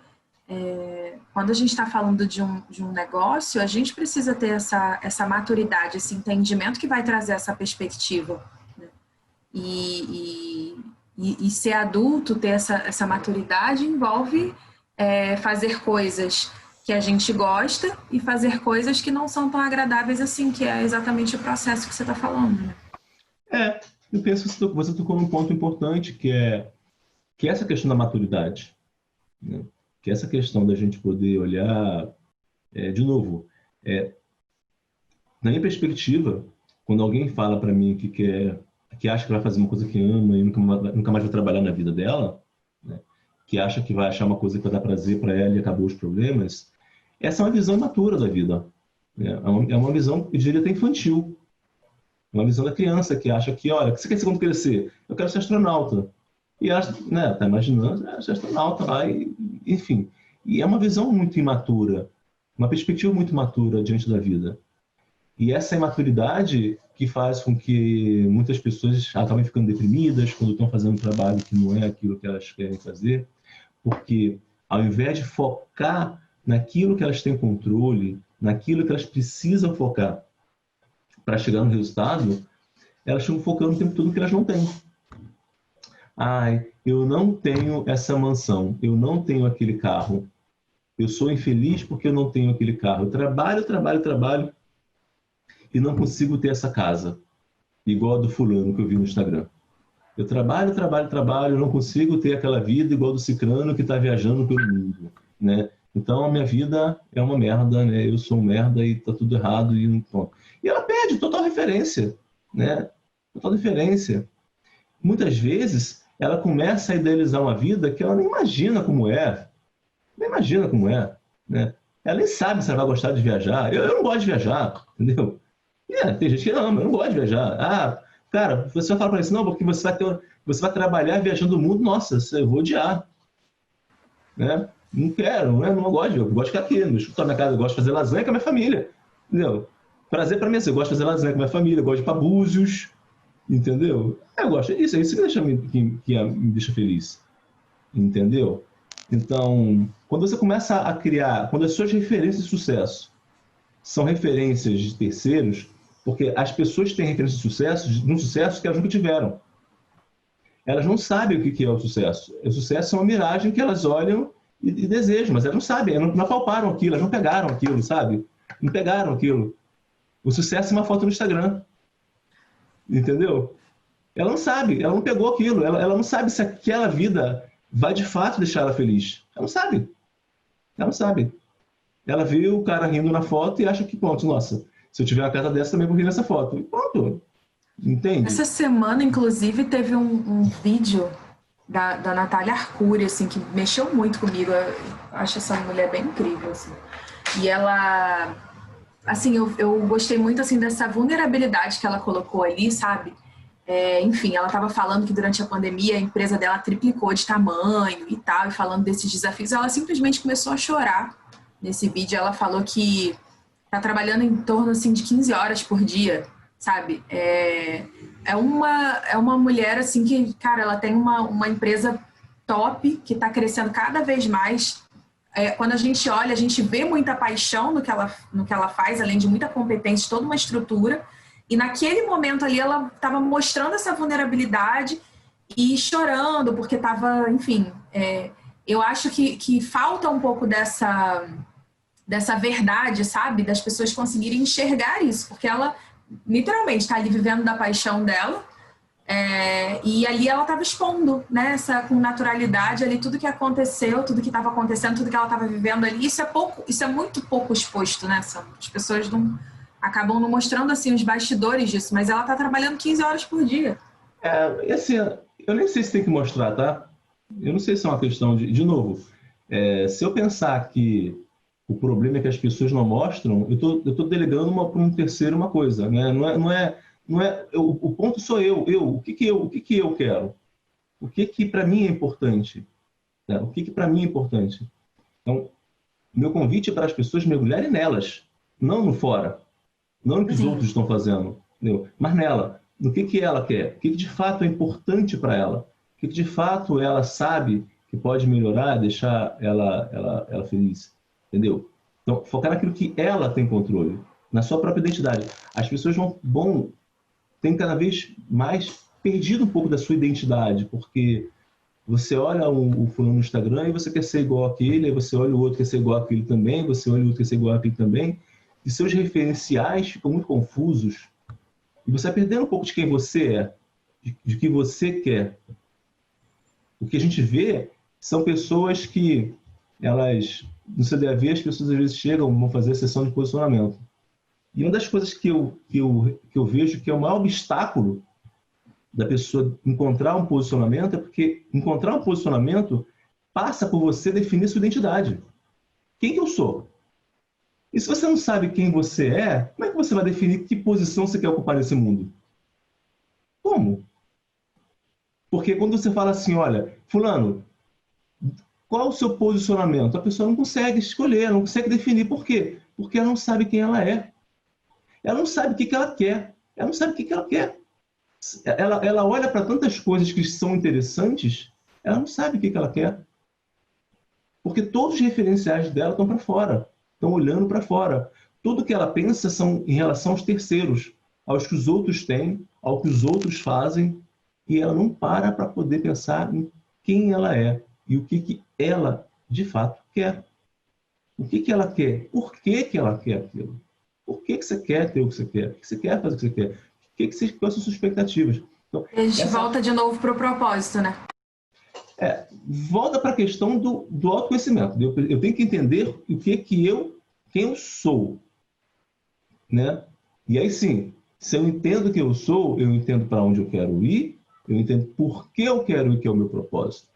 quando a gente está falando de um negócio, a gente precisa ter essa maturidade, esse entendimento que vai trazer essa perspectiva, né? E ser adulto, ter essa maturidade, envolve fazer coisas que a gente gosta e fazer coisas que não são tão agradáveis assim, que é exatamente o processo que você está falando, né? Eu penso que você tocou num ponto importante, que é essa questão da maturidade, né? Que essa questão da gente poder olhar, de novo, na minha perspectiva, quando alguém fala para mim que acha que vai fazer uma coisa que ama e nunca mais vai trabalhar na vida dela, né? Que acha que vai achar uma coisa que vai dar prazer para ela e acabou os problemas, essa é uma visão imatura da vida. É uma visão, eu diria até infantil. Uma visão da criança que acha que, olha, o que você quer ser quando crescer? Eu quero ser astronauta. E acha, né, tá imaginando, ser astronauta lá, enfim. E é uma visão muito imatura, uma perspectiva muito imatura diante da vida. E essa imaturidade que faz com que muitas pessoas acabem ficando deprimidas quando estão fazendo um trabalho que não é aquilo que elas querem fazer, porque ao invés de focar naquilo que elas têm controle, naquilo que elas precisam focar para chegar no resultado, elas estão focando o tempo todo no que elas não têm. Eu não tenho essa mansão, eu não tenho aquele carro, eu sou infeliz porque eu não tenho aquele carro. Eu trabalho e não consigo ter essa casa, igual a do fulano que eu vi no Instagram. Eu trabalho, não consigo ter aquela vida igual do cicrano que está viajando pelo mundo, né? Então a minha vida é uma merda, né? Eu sou um merda e tá tudo errado e pronto. E ela perde total referência, né? Total referência. Muitas vezes ela começa a idealizar uma vida que ela nem imagina como é. Nem imagina como é, né? Ela nem sabe se ela vai gostar de viajar. Eu não gosto de viajar, entendeu? Tem gente que ama, eu não gosto de viajar. Cara, você vai falar para isso, não, porque você vai trabalhar viajando o mundo, nossa, eu vou odiar, né? Não quero, né? Não gosto, eu gosto de ficar aqui, no escritório da minha casa, eu gosto de fazer lasanha com a minha família, entendeu? Prazer para mim, eu gosto de fazer lasanha com a minha família, eu gosto de ir para Búzios, entendeu? Eu gosto, isso que me deixa feliz, entendeu? Então, quando você começa a criar, quando as suas referências de sucesso são referências de terceiros, porque as pessoas têm referência de um sucesso que elas nunca tiveram. Elas não sabem o que é o sucesso. O sucesso é uma miragem que elas olham e desejam, mas elas não sabem, elas não apalparam aquilo, elas não pegaram aquilo, sabe? Não pegaram aquilo. O sucesso é uma foto no Instagram. Entendeu? Ela não sabe, ela não pegou aquilo, ela não sabe se aquela vida vai de fato deixar ela feliz. Ela não sabe. Ela não sabe. Ela viu o cara rindo na foto e acha que, pronto, nossa, se eu tiver uma casa dessa, também vou rir nessa foto. E pronto. Entende? Essa semana, inclusive, teve um vídeo da Natália Arcuri, assim, que mexeu muito comigo. Eu acho essa mulher bem incrível, assim. E ela... Assim, eu gostei muito, assim, dessa vulnerabilidade que ela colocou ali, sabe? Enfim, ela estava falando que durante a pandemia a empresa dela triplicou de tamanho e tal, e falando desses desafios. Ela simplesmente começou a chorar nesse vídeo. Ela falou que está trabalhando em torno, assim, de 15 horas por dia sabe? É uma mulher, assim, que, cara, ela tem uma empresa top, que está crescendo cada vez mais. Quando a gente olha, a gente vê muita paixão no que ela faz, além de muita competência, toda uma estrutura. E naquele momento ali, ela estava mostrando essa vulnerabilidade e chorando, porque estava, enfim... eu acho que falta um pouco dessa verdade, sabe? Das pessoas conseguirem enxergar isso, porque ela literalmente está ali vivendo da paixão dela, e ali ela estava expondo, né, com naturalidade ali tudo que aconteceu, tudo que estava acontecendo, tudo que ela estava vivendo ali. Isso é muito pouco exposto, né? As pessoas acabam não mostrando assim os bastidores disso, mas ela está trabalhando 15 horas por dia. E assim, eu nem sei se tem que mostrar, tá? Eu não sei se é uma questão de novo, se eu pensar que o problema é que as pessoas não mostram, eu tô delegando para um terceiro uma coisa, né? O ponto sou eu. O que que eu quero? O que para mim é importante? Né? O que para mim é importante? Então, meu convite é para as pessoas mergulharem nelas, não no fora, não no que os outros estão fazendo, entendeu? Mas nela, no que ela quer, o que de fato é importante para ela, o que de fato ela sabe que pode melhorar, deixar ela feliz, entendeu? Então, focar naquilo que ela tem controle, na sua própria identidade. As pessoas têm cada vez mais perdido um pouco da sua identidade, porque você olha o fulano no Instagram e você quer ser igual àquele, aí você olha o outro que quer ser igual àquele também, você olha o outro que quer ser igual àquele também, e seus referenciais ficam muito confusos, e você vai perdendo um pouco de quem você é, de que você quer. O que a gente vê são pessoas que, no CDAV, as pessoas às vezes chegam, vão fazer a sessão de posicionamento. E uma das coisas que eu vejo que é o maior obstáculo da pessoa encontrar um posicionamento é porque encontrar um posicionamento passa por você definir sua identidade. Quem que eu sou? E se você não sabe quem você é, como é que você vai definir que posição você quer ocupar nesse mundo? Como? Porque quando você fala assim, olha, fulano, qual o seu posicionamento? A pessoa não consegue escolher, não consegue definir. Por quê? Porque ela não sabe quem ela é. Ela não sabe o que ela quer. Ela não sabe o que ela quer. Ela olha para tantas coisas que são interessantes, ela não sabe o que ela quer. Porque todos os referenciais dela estão para fora. Estão olhando para fora. Tudo que ela pensa são em relação aos terceiros, aos que os outros têm, ao que os outros fazem, e ela não para poder pensar em quem ela é e o que ela, de fato, quer. O que ela quer? Por que ela quer aquilo? Por que você quer ter o que você quer? Por que você quer fazer o que você quer? Quais são suas expectativas? Então, a gente volta de novo para o propósito, né? Volta para a questão do autoconhecimento. Eu tenho que entender quem eu sou. Né? E aí sim, se eu entendo quem eu sou, eu entendo para onde eu quero ir, eu entendo por que eu quero ir, que é o meu propósito.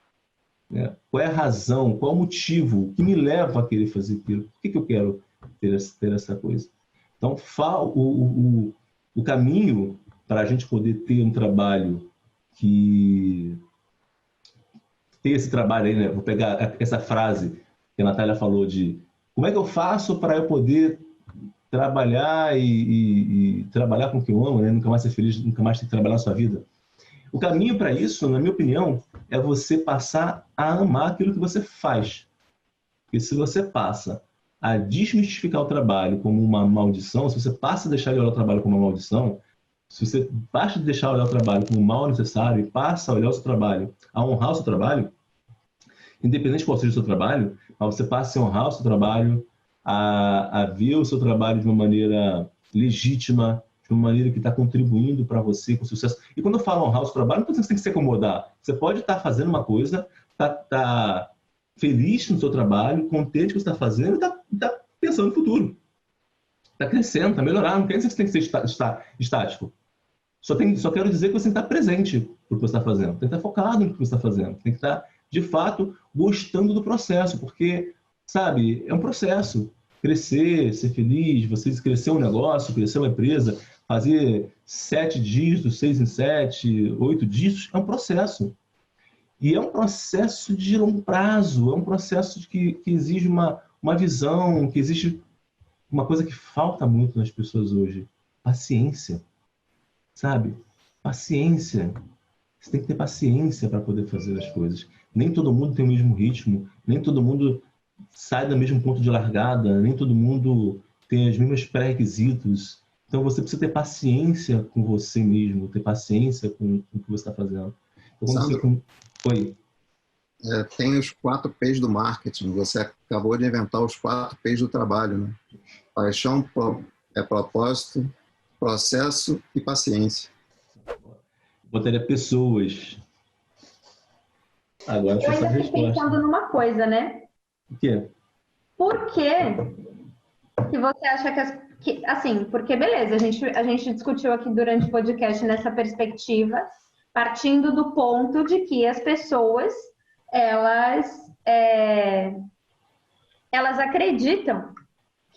Né? Qual é a razão, qual é o motivo que me leva a querer fazer aquilo? Por que eu quero ter essa coisa? Então, o caminho para a gente poder ter um trabalho ter esse trabalho aí, né? Vou pegar essa frase que a Natália falou de como é que eu faço para eu poder trabalhar e trabalhar com o que eu amo, né? Nunca mais ser feliz, nunca mais ter que trabalhar na sua vida. O caminho para isso, na minha opinião, é você passar a amar aquilo que você faz. Porque se você passa a desmistificar o trabalho como uma maldição, se você passa a deixar de olhar o trabalho como uma maldição, se você passa de deixar de olhar o trabalho como um mal necessário e passa a olhar o seu trabalho, a honrar o seu trabalho, independente de qual seja o seu trabalho, mas você passa a honrar o seu trabalho, a ver o seu trabalho de uma maneira legítima, de uma maneira que está contribuindo para você com sucesso. E quando eu falo honrar o seu trabalho, não estou dizendo que você tem que se acomodar. Você pode estar fazendo uma coisa, tá feliz no seu trabalho, contente com o que você está fazendo e tá pensando no futuro. Está crescendo, está melhorando. Não quer dizer que você tem que ser estático. Só quero dizer que você tem que estar presente no que você está fazendo. Tem que estar focado no que você está fazendo. Tem que estar, de fato, gostando do processo. Porque, sabe, é um processo. Crescer, ser feliz, você crescer um negócio, crescer uma empresa, fazer 7 dígitos, 6 em 7, 8 dígitos, é um processo. E é um processo de longo prazo, é um processo que exige uma visão, que exige uma coisa que falta muito nas pessoas hoje, paciência. sabe? Paciência. Você tem que ter paciência para poder fazer as coisas. Nem todo mundo tem o mesmo ritmo, nem todo mundo sai do mesmo ponto de largada, nem todo mundo tem os mesmos pré-requisitos. Então você precisa ter paciência com você mesmo, ter paciência com o que você está fazendo. Então, quando Sandro, Oi. tem os 4 P's do marketing. Você acabou de inventar os 4 P's do trabalho, né? Paixão, propósito, processo e paciência. Botaria pessoas. Agora Eu deixa eu ainda saber a fico resposta. pensando numa coisa, né? O quê? Por que que você acha assim, porque beleza, a gente discutiu aqui durante o podcast nessa perspectiva, partindo do ponto de que as pessoas, elas, elas acreditam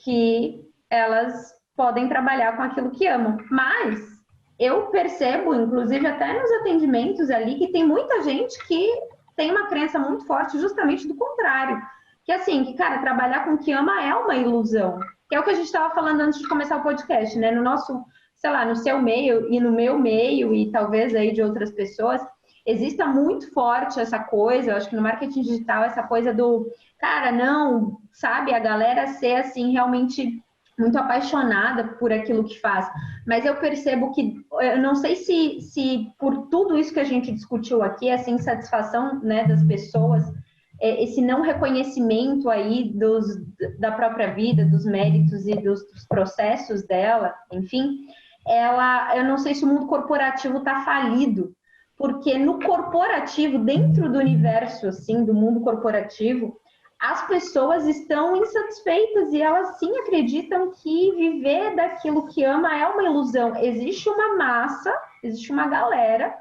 que elas podem trabalhar com aquilo que amam, mas eu percebo, inclusive até nos atendimentos ali, que tem muita gente que tem uma crença muito forte justamente do contrário, que assim, que cara, trabalhar com o que ama é uma ilusão, que é o que a gente estava falando antes de começar o podcast, né? No nosso, sei lá, no seu meio e no meu meio e talvez aí de outras pessoas, exista muito forte essa coisa, eu acho que no marketing digital essa coisa do, cara, não, sabe, a galera ser assim realmente muito apaixonada por aquilo que faz, mas eu percebo que, eu não sei se por tudo isso que a gente discutiu aqui, essa insatisfação, né, das pessoas, esse não reconhecimento aí da própria vida, dos méritos e dos processos dela, enfim, eu não sei se o mundo corporativo está falido, porque no corporativo, dentro do universo, assim, do mundo corporativo, as pessoas estão insatisfeitas e elas sim acreditam que viver daquilo que ama é uma ilusão. Existe uma massa, existe uma galera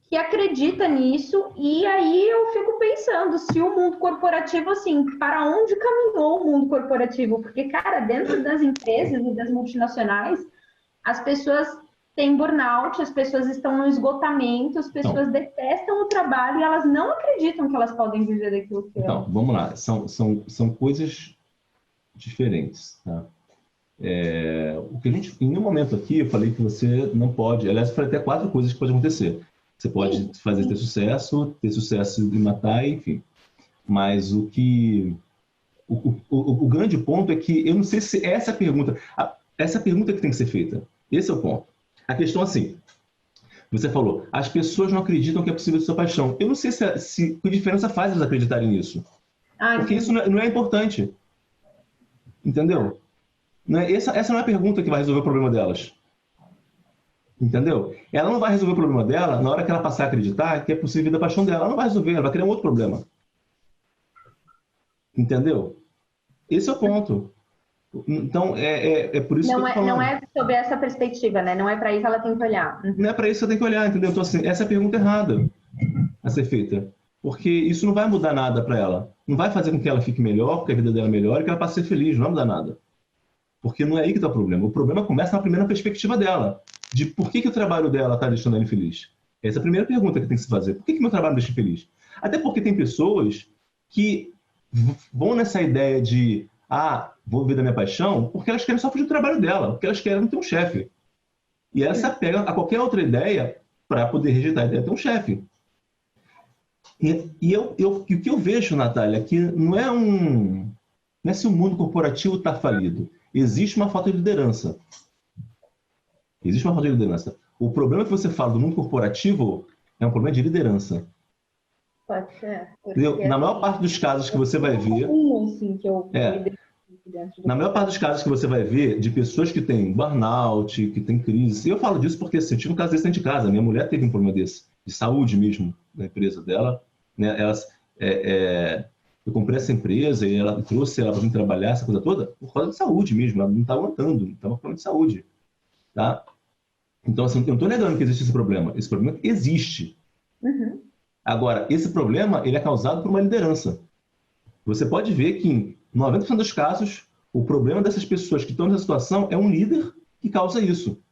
que acredita nisso, e aí eu fico pensando se o mundo corporativo, assim, para onde caminhou o mundo corporativo? Porque, cara, dentro das empresas e das multinacionais, as pessoas têm burnout, as pessoas estão no esgotamento, as pessoas detestam o trabalho e elas não acreditam que elas podem viver daquilo que Então, amam. vamos lá. São coisas diferentes, tá? O que a gente, em um momento aqui, eu falei que você não pode. Aliás, eu falei até 4 coisas que podem acontecer. Você pode ter sucesso e matar, enfim. Mas o grande ponto é que eu não sei se essa pergunta que tem que ser feita. Esse é o ponto. A questão é assim. Você falou, as pessoas não acreditam que é possível ser paixão. Eu não sei que diferença faz elas acreditarem nisso. Porque isso não é importante. Entendeu? Essa não é a pergunta que vai resolver o problema delas. Entendeu? Ela não vai resolver o problema dela na hora que ela passar a acreditar que é possível viver da paixão dela. Ela não vai resolver, ela vai criar um outro problema. Entendeu? Esse é o ponto. Então, é por isso que eu tô falando. Não é sobre essa perspectiva, né? Não é para isso que ela tem que olhar. Não é para isso que você tem que olhar, entendeu? Então, assim, essa é a pergunta errada a ser feita. Porque isso não vai mudar nada para ela. Não vai fazer com que ela fique melhor, porque a vida dela é melhor e que ela passe a ser feliz. Não vai mudar nada. Porque não é aí que está o problema. O problema começa na primeira perspectiva dela. De por que o trabalho dela está deixando ela infeliz. Essa é a primeira pergunta que tem que se fazer. Por que meu trabalho me deixa infeliz? Até porque tem pessoas que vão nessa ideia de vou viver da minha paixão, porque elas querem só fugir do trabalho dela, porque elas querem ter um chefe. E ela se apega a qualquer outra ideia para poder rejeitar a ideia de ter um chefe. E o que eu vejo, Natália, é que não é se o mundo corporativo está falido. Existe uma falta de liderança. Existe uma falta de liderança. O problema que você fala do mundo corporativo é um problema de liderança. Pode ser. Na maior parte dos casos que você vai ver... Na maior parte dos casos que você vai ver de pessoas que têm burnout, que têm crise... Eu falo disso porque assim, eu tive um caso desse dentro de casa. Minha mulher teve um problema desse, de saúde mesmo, na empresa dela. Né? Eu comprei essa empresa e ela trouxe ela para vir trabalhar, essa coisa toda, por causa de saúde mesmo. Ela não estava aguentando, não estava com problema de saúde. Tá? Então, assim, eu não estou negando que existe esse problema. Esse problema existe. Uhum. Agora, esse problema ele é causado por uma liderança. Você pode ver que, em 90% dos casos, o problema dessas pessoas que estão nessa situação é um líder que causa isso.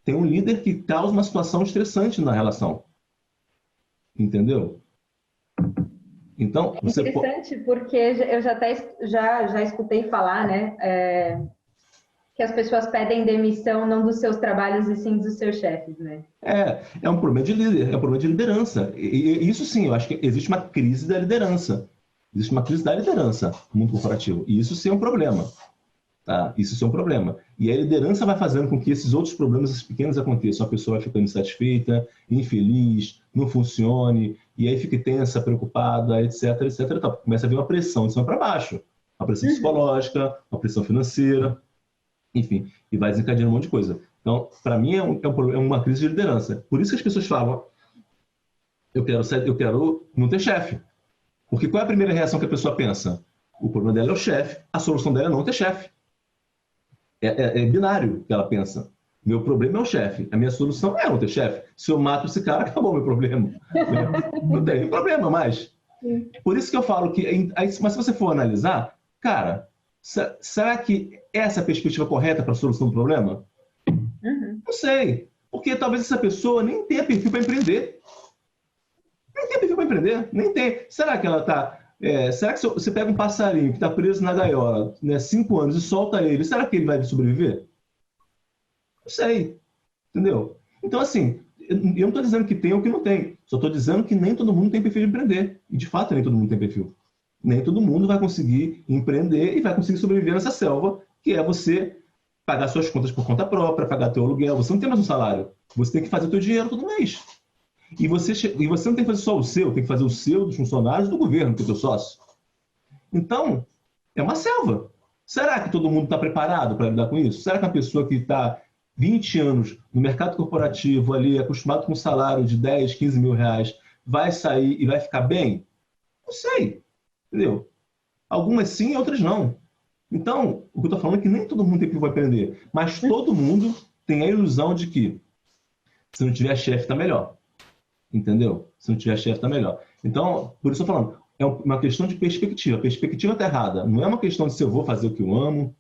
Tem um líder que causa uma situação estressante na relação. Entendeu? Então, é interessante porque eu já escutei falar, né? que as pessoas pedem demissão não dos seus trabalhos e sim dos seus chefes, né? É um problema de líder, é um problema de liderança. E isso sim, eu acho que existe uma crise da liderança. Existe uma crise da liderança no mundo corporativo. E isso sim é um problema. Tá? Isso sim é um problema. E a liderança vai fazendo com que esses outros problemas, esses pequenos, aconteçam. A pessoa vai ficando insatisfeita, infeliz, não funcione, e aí fica tensa, preocupada, etc, etc. Então, começa a vir uma pressão de cima para baixo. Uma pressão psicológica, uma pressão financeira, enfim, e vai desencadeando um monte de coisa. Então, para mim, é uma crise de liderança. Por isso que as pessoas falam, eu quero não ter chefe. Porque qual é a primeira reação que a pessoa pensa? O problema dela é o chefe, a solução dela é não ter chefe. É binário que ela pensa. Meu problema é o chefe, a minha solução é não ter chefe. Se eu mato esse cara, acabou o meu problema. Não tem problema mais. Por isso que eu falo que... Mas se você for analisar, cara, será que essa é a perspectiva correta para a solução do problema? Não sei. Porque talvez essa pessoa nem tenha perfil para empreender. Nem tem perfil para empreender. Nem tem. Será que ela está... será que se você pega um passarinho que está preso na gaiola, né, 5 anos, e solta ele, será que ele vai sobreviver? Não sei. Entendeu? Então, assim, eu não estou dizendo que tem ou que não tem. Só estou dizendo que nem todo mundo tem perfil de empreender. E, de fato, nem todo mundo tem perfil. Nem todo mundo vai conseguir empreender e vai conseguir sobreviver nessa selva, que é você pagar suas contas por conta própria, pagar teu aluguel. Você não tem mais um salário. Você tem que fazer o teu dinheiro todo mês. E você não tem que fazer só o seu, tem que fazer o seu, dos funcionários, do governo, que é o teu sócio. Então, é uma selva. Será que todo mundo está preparado para lidar com isso? Será que uma pessoa que está 20 anos no mercado corporativo, ali, acostumado com um salário de 10, 15 mil reais, vai sair e vai ficar bem? Não sei. Entendeu? Algumas sim, outras não. Então, o que eu estou falando é que nem todo mundo tem que aprender, mas todo mundo tem a ilusão de que se não tiver chefe, está melhor. Entendeu? Se não tiver chefe, está melhor. Então, por isso eu estou falando, é uma questão de perspectiva. A perspectiva está errada. Não é uma questão de se eu vou fazer o que eu amo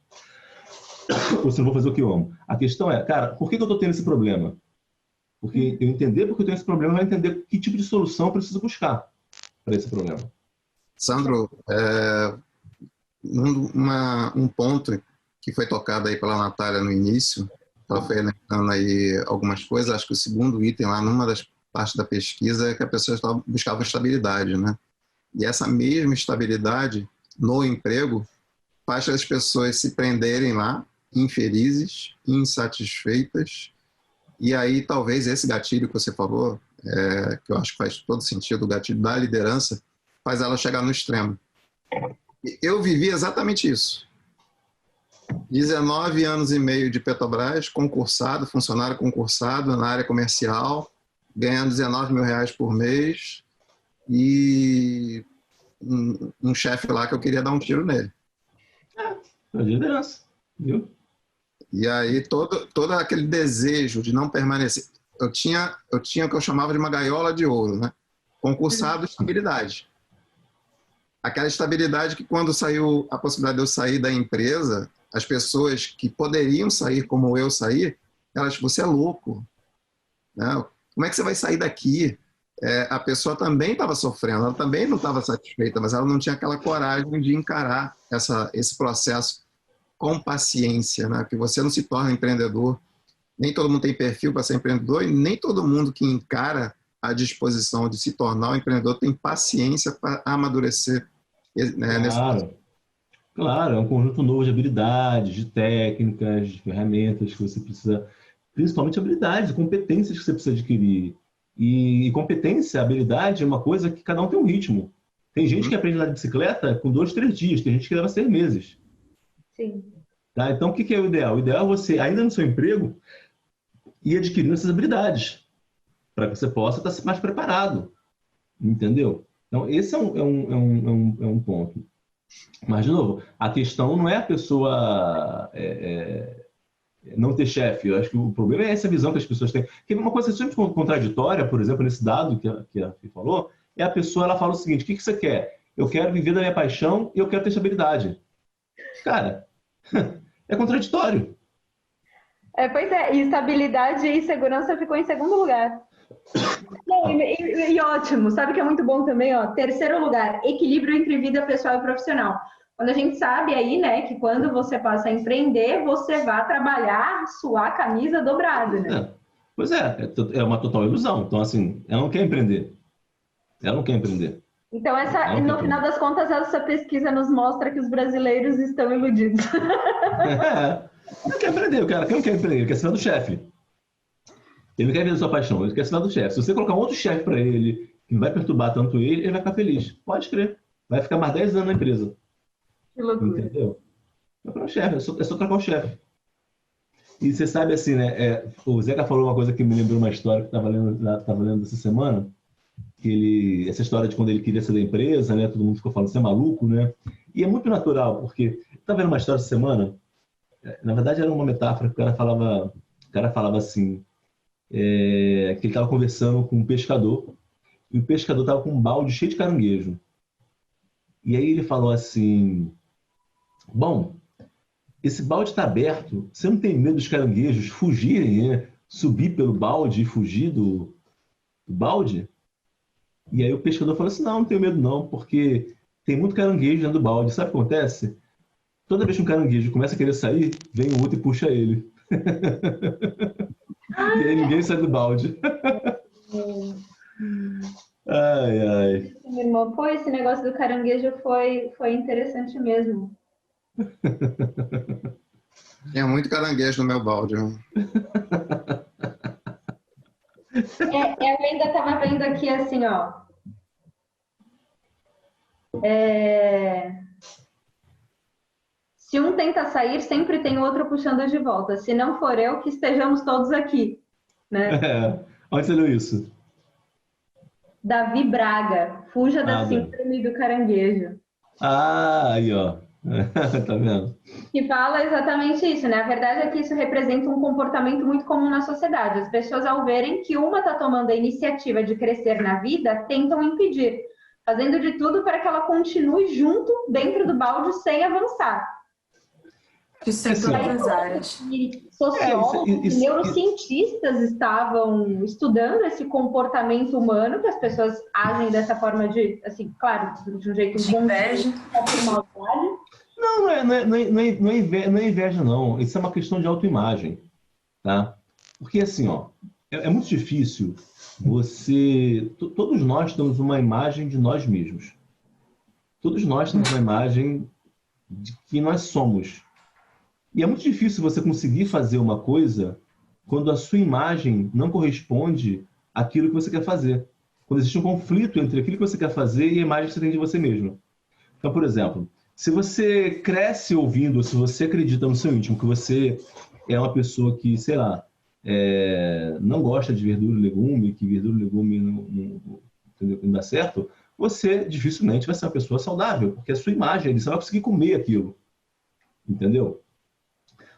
ou se eu não vou fazer o que eu amo. A questão é, cara, por que eu estou tendo esse problema? Porque eu entender porque eu tenho esse problema, vai entender que tipo de solução eu preciso buscar para esse problema. Sandro, um ponto que foi tocado aí pela Natália no início, ela foi elencando aí algumas coisas, acho que o segundo item lá, numa das partes da pesquisa, é que a pessoa buscava estabilidade, né? E essa mesma estabilidade no emprego faz as pessoas se prenderem lá, infelizes, insatisfeitas, e aí talvez esse gatilho que você falou, que eu acho que faz todo sentido, o gatilho da liderança, faz ela chegar no extremo. Eu vivi exatamente isso. 19 anos e meio de Petrobras, concursado, funcionário concursado na área comercial, ganhando 19 mil reais por mês e um chefe lá que eu queria dar um tiro nele. É liderança, viu? E aí todo aquele desejo de não permanecer. Eu tinha o que eu chamava de uma gaiola de ouro, né? Concursado, estabilidade. Aquela estabilidade que quando saiu a possibilidade de eu sair da empresa, as pessoas que poderiam sair como eu saí, elas, você é louco, né? Como é que você vai sair daqui? A pessoa também estava sofrendo, ela também não estava satisfeita, mas ela não tinha aquela coragem de encarar esse processo com paciência, né? Que você não se torna empreendedor. Nem todo mundo tem perfil para ser empreendedor e nem todo mundo que encara a disposição de se tornar um empreendedor tem paciência para amadurecer. Né, Claro, é um conjunto novo de habilidades, de técnicas, de ferramentas que você precisa, principalmente habilidades, competências que você precisa adquirir. E competência, habilidade é uma coisa que cada um tem um ritmo. Tem gente que aprende a andar de bicicleta com 2, 3 dias, tem gente que leva 6 meses. Sim. Tá? Então, o que é o ideal? O ideal é você, ainda no seu emprego, ir adquirindo essas habilidades, para que você possa estar mais preparado. Entendeu? Então, esse é um ponto. Mas, de novo, a questão não é a pessoa não ter chefe. Eu acho que o problema é essa visão que as pessoas têm. Porque uma coisa sempre contraditória, por exemplo, nesse dado que a Fih falou, é a pessoa, ela fala o seguinte: o que você quer? Eu quero viver da minha paixão e eu quero ter estabilidade. Cara, é contraditório. Pois é, e estabilidade e segurança ficou em segundo lugar. E ótimo, sabe o que é muito bom também? Ó, terceiro lugar, equilíbrio entre vida pessoal e profissional. Quando a gente sabe aí, né, que quando você passa a empreender, você vai trabalhar, suar a camisa dobrada, né? Pois é uma total ilusão. Então, assim, ela não quer empreender. Ela não quer empreender. Então, Ela não no quer final empreender. das contas, essa pesquisa nos mostra que os brasileiros estão iludidos. Não quer empreender, o cara não quer empreender, ele quer ser do chefe. Ele não quer ver a sua paixão, ele quer ser do chefe. Se você colocar um outro chefe para ele, que não vai perturbar tanto ele, ele vai ficar feliz. Pode crer. Vai ficar mais 10 anos na empresa. Que loucura. Entendeu? É o chefe, é só trocar o chefe. E você sabe assim, né? O Zeca falou uma coisa que me lembrou uma história que estava lendo essa semana, que essa história de quando ele queria ser da empresa, né? Todo mundo ficou falando, você é maluco, né? E é muito natural, porque tá vendo uma história essa semana, na verdade era uma metáfora que o cara falava assim, que ele estava conversando com um pescador, e o pescador estava com um balde cheio de caranguejo. E aí ele falou assim, bom, esse balde está aberto, você não tem medo dos caranguejos fugirem, né? Subir pelo balde e fugir do balde? E aí o pescador falou assim, não tenho medo não, porque tem muito caranguejo dentro do balde. Sabe o que acontece? Toda vez que um caranguejo começa a querer sair, vem o outro e puxa ele. E aí ninguém sai do balde. Ai, ai. Meu irmão, pô, esse negócio do caranguejo foi interessante mesmo. Tinha muito caranguejo no meu balde. Né? Eu ainda estava vendo aqui assim, ó. Se um tenta sair, sempre tem outro puxando de volta. Se não for eu, que estejamos todos aqui, né? Onde você leu isso? Davi Braga, fuja da síndrome do caranguejo. Aí, ó. Tá vendo? Que fala exatamente isso, né? A verdade é que isso representa um comportamento muito comum na sociedade. As pessoas, ao verem que uma está tomando a iniciativa de crescer na vida, tentam impedir, fazendo de tudo para que ela continue junto dentro do balde sem avançar. Isso em todas as áreas. Sociólogos e neurocientistas estavam estudando esse comportamento humano, que as pessoas agem dessa forma de, assim, claro, de um jeito de inveja. Por maldade. Não é inveja, não. Isso é uma questão de autoimagem, tá? Porque, assim, ó, é muito difícil você... Todos nós temos uma imagem de nós mesmos. Todos nós temos uma imagem de que nós somos. E é muito difícil você conseguir fazer uma coisa quando a sua imagem não corresponde àquilo que você quer fazer. Quando existe um conflito entre aquilo que você quer fazer e a imagem que você tem de você mesmo. Então, por exemplo, se você cresce ouvindo, se você acredita no seu íntimo que você é uma pessoa que, sei lá, não gosta de verdura e legume, que verdura e legume não dá certo, você dificilmente vai ser uma pessoa saudável, porque a sua imagem, você vai conseguir comer aquilo. Entendeu?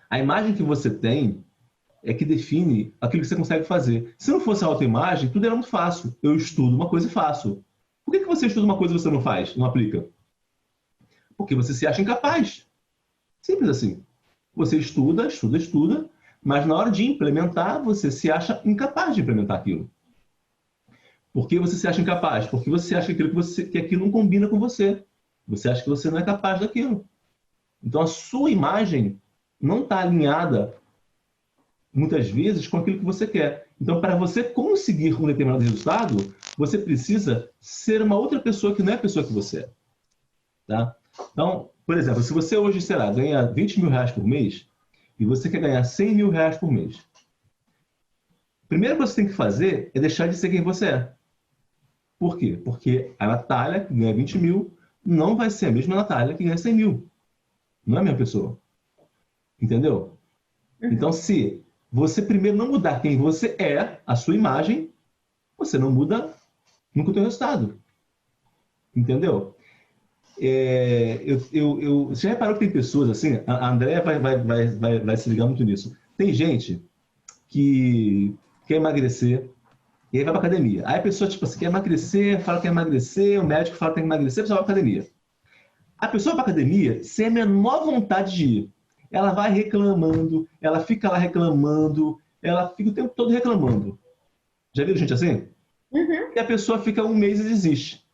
A imagem que você tem é que define aquilo que você consegue fazer. Se não fosse a autoimagem, tudo era muito fácil. Eu estudo uma coisa e faço. Por que você estuda uma coisa e você não faz, não aplica? Porque você se acha incapaz. Simples assim. Você estuda, mas na hora de implementar, você se acha incapaz de implementar aquilo. Por que você se acha incapaz? Porque você acha que aquilo não combina com você. Você acha que você não é capaz daquilo. Então, a sua imagem não está alinhada, muitas vezes, com aquilo que você quer. Então, para você conseguir um determinado resultado, você precisa ser uma outra pessoa que não é a pessoa que você é. Tá? Então, por exemplo, se você hoje, sei lá, ganha 20 mil reais por mês e você quer ganhar 100 mil reais por mês, a primeira coisa que você tem que fazer é deixar de ser quem você é. Por quê? Porque a Natália, que ganha 20 mil, não vai ser a mesma Natália que ganha 100 mil. Não é a mesma pessoa. Entendeu? Então, se você primeiro não mudar quem você é, a sua imagem, você não muda nunca o teu resultado. Entendeu? Você já reparou que tem pessoas assim? A Andrea vai se ligar muito nisso. Tem gente que quer emagrecer e aí vai pra academia. Aí a pessoa, tipo assim, quer emagrecer, fala que quer emagrecer, o médico fala que tem que emagrecer, a pessoa vai pra academia. A pessoa vai pra academia sem a menor vontade de ir. Ela vai reclamando, ela fica lá reclamando, ela fica o tempo todo reclamando. Já viram gente assim? Uhum. E a pessoa fica um mês e desiste.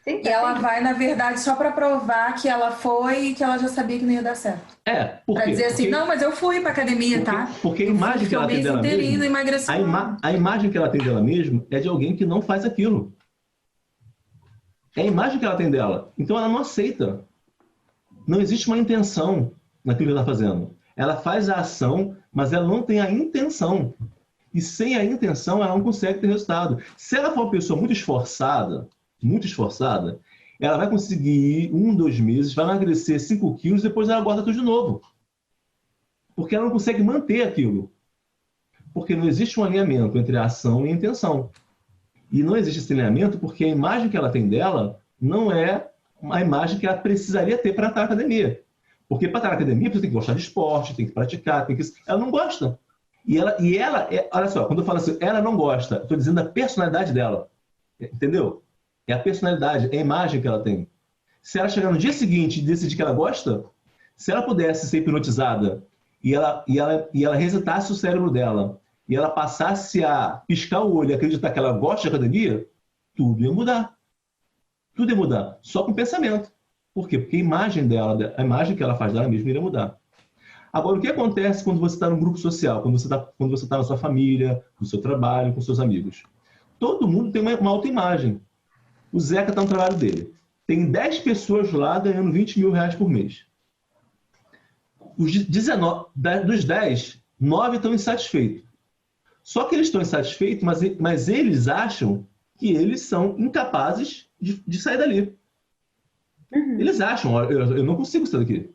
Sim, E ela vai, na verdade, só para provar que ela foi e que ela já sabia que não ia dar certo. Por Pra quê? dizer assim, não, mas eu fui pra academia, tá? Porque a Eu imagem fui, que ela tem mês dela inteirinho, mesma, emagreci. a imagem que ela tem dela mesma é de alguém que não faz aquilo. É a imagem que ela tem dela. Então ela não aceita. Não existe uma intenção naquilo que ela está fazendo. Ela faz a ação, mas ela não tem a intenção. E sem a intenção, ela não consegue ter resultado. Se ela for uma pessoa muito esforçada, ela vai conseguir ir 1, 2 meses, vai emagrecer 5 quilos, depois ela guarda tudo de novo. Porque ela não consegue manter aquilo. Porque não existe um alinhamento entre a ação e a intenção. E não existe esse alinhamento porque a imagem que ela tem dela não é a imagem que ela precisaria ter para estar na academia. Porque para estar na academia, você tem que gostar de esporte, tem que praticar, tem que... Ela não gosta. Olha só, quando eu falo assim, ela não gosta, estou dizendo a personalidade dela. Entendeu? É a personalidade, é a imagem que ela tem. Se ela chegar no dia seguinte e decidir que ela gosta, se ela pudesse ser hipnotizada e ela resetasse o cérebro dela e ela passasse a piscar o olho e acreditar que ela gosta de academia, tudo ia mudar. Tudo ia mudar, só com o pensamento. Por quê? Porque a imagem dela, a imagem que ela faz dela mesma iria mudar. Agora, o que acontece quando você está num grupo social, quando você está na sua família, no seu trabalho, com seus amigos? Todo mundo tem uma autoimagem. O Zeca está no trabalho dele. Tem 10 pessoas lá ganhando 20 mil reais por mês. Dos 10, 9 estão insatisfeitos. Só que eles estão insatisfeitos, mas eles acham que eles são incapazes de sair dali. Uhum. Eles acham, eu não consigo sair daqui.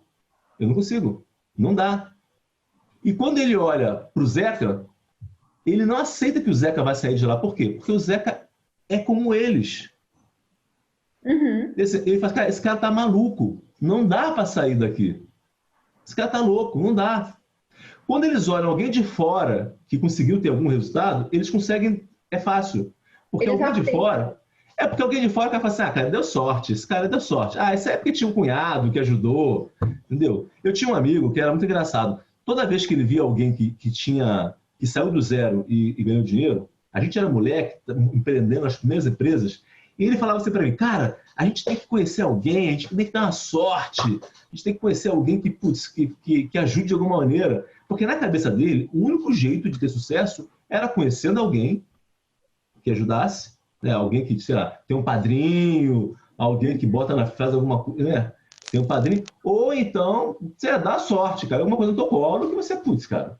Eu não consigo. Não dá. E quando ele olha para o Zeca, ele não aceita que o Zeca vai sair de lá. Por quê? Porque o Zeca é como eles. Uhum. Ele fala, cara, esse cara tá maluco. Não dá para sair daqui. Esse cara tá louco, não dá. Quando eles olham alguém de fora que conseguiu ter algum resultado, eles conseguem, é fácil. Porque Eles alguém de aceitam. fora... É porque alguém de fora vai falar assim, cara, deu sorte, esse cara deu sorte. Isso é porque tinha um cunhado que ajudou, entendeu? Eu tinha um amigo que era muito engraçado. Toda vez que ele via alguém que saiu do zero e ganhou dinheiro, a gente era moleque, empreendendo as primeiras empresas, e ele falava assim para mim, cara, a gente tem que conhecer alguém, a gente tem que dar uma sorte, a gente tem que conhecer alguém que ajude de alguma maneira. Porque na cabeça dele, o único jeito de ter sucesso era conhecendo alguém que ajudasse, né? Alguém que, sei lá, tem um padrinho, alguém que faz alguma coisa, né? Tem um padrinho, ou então, você dá sorte, cara, alguma coisa no teu colo que você, cara.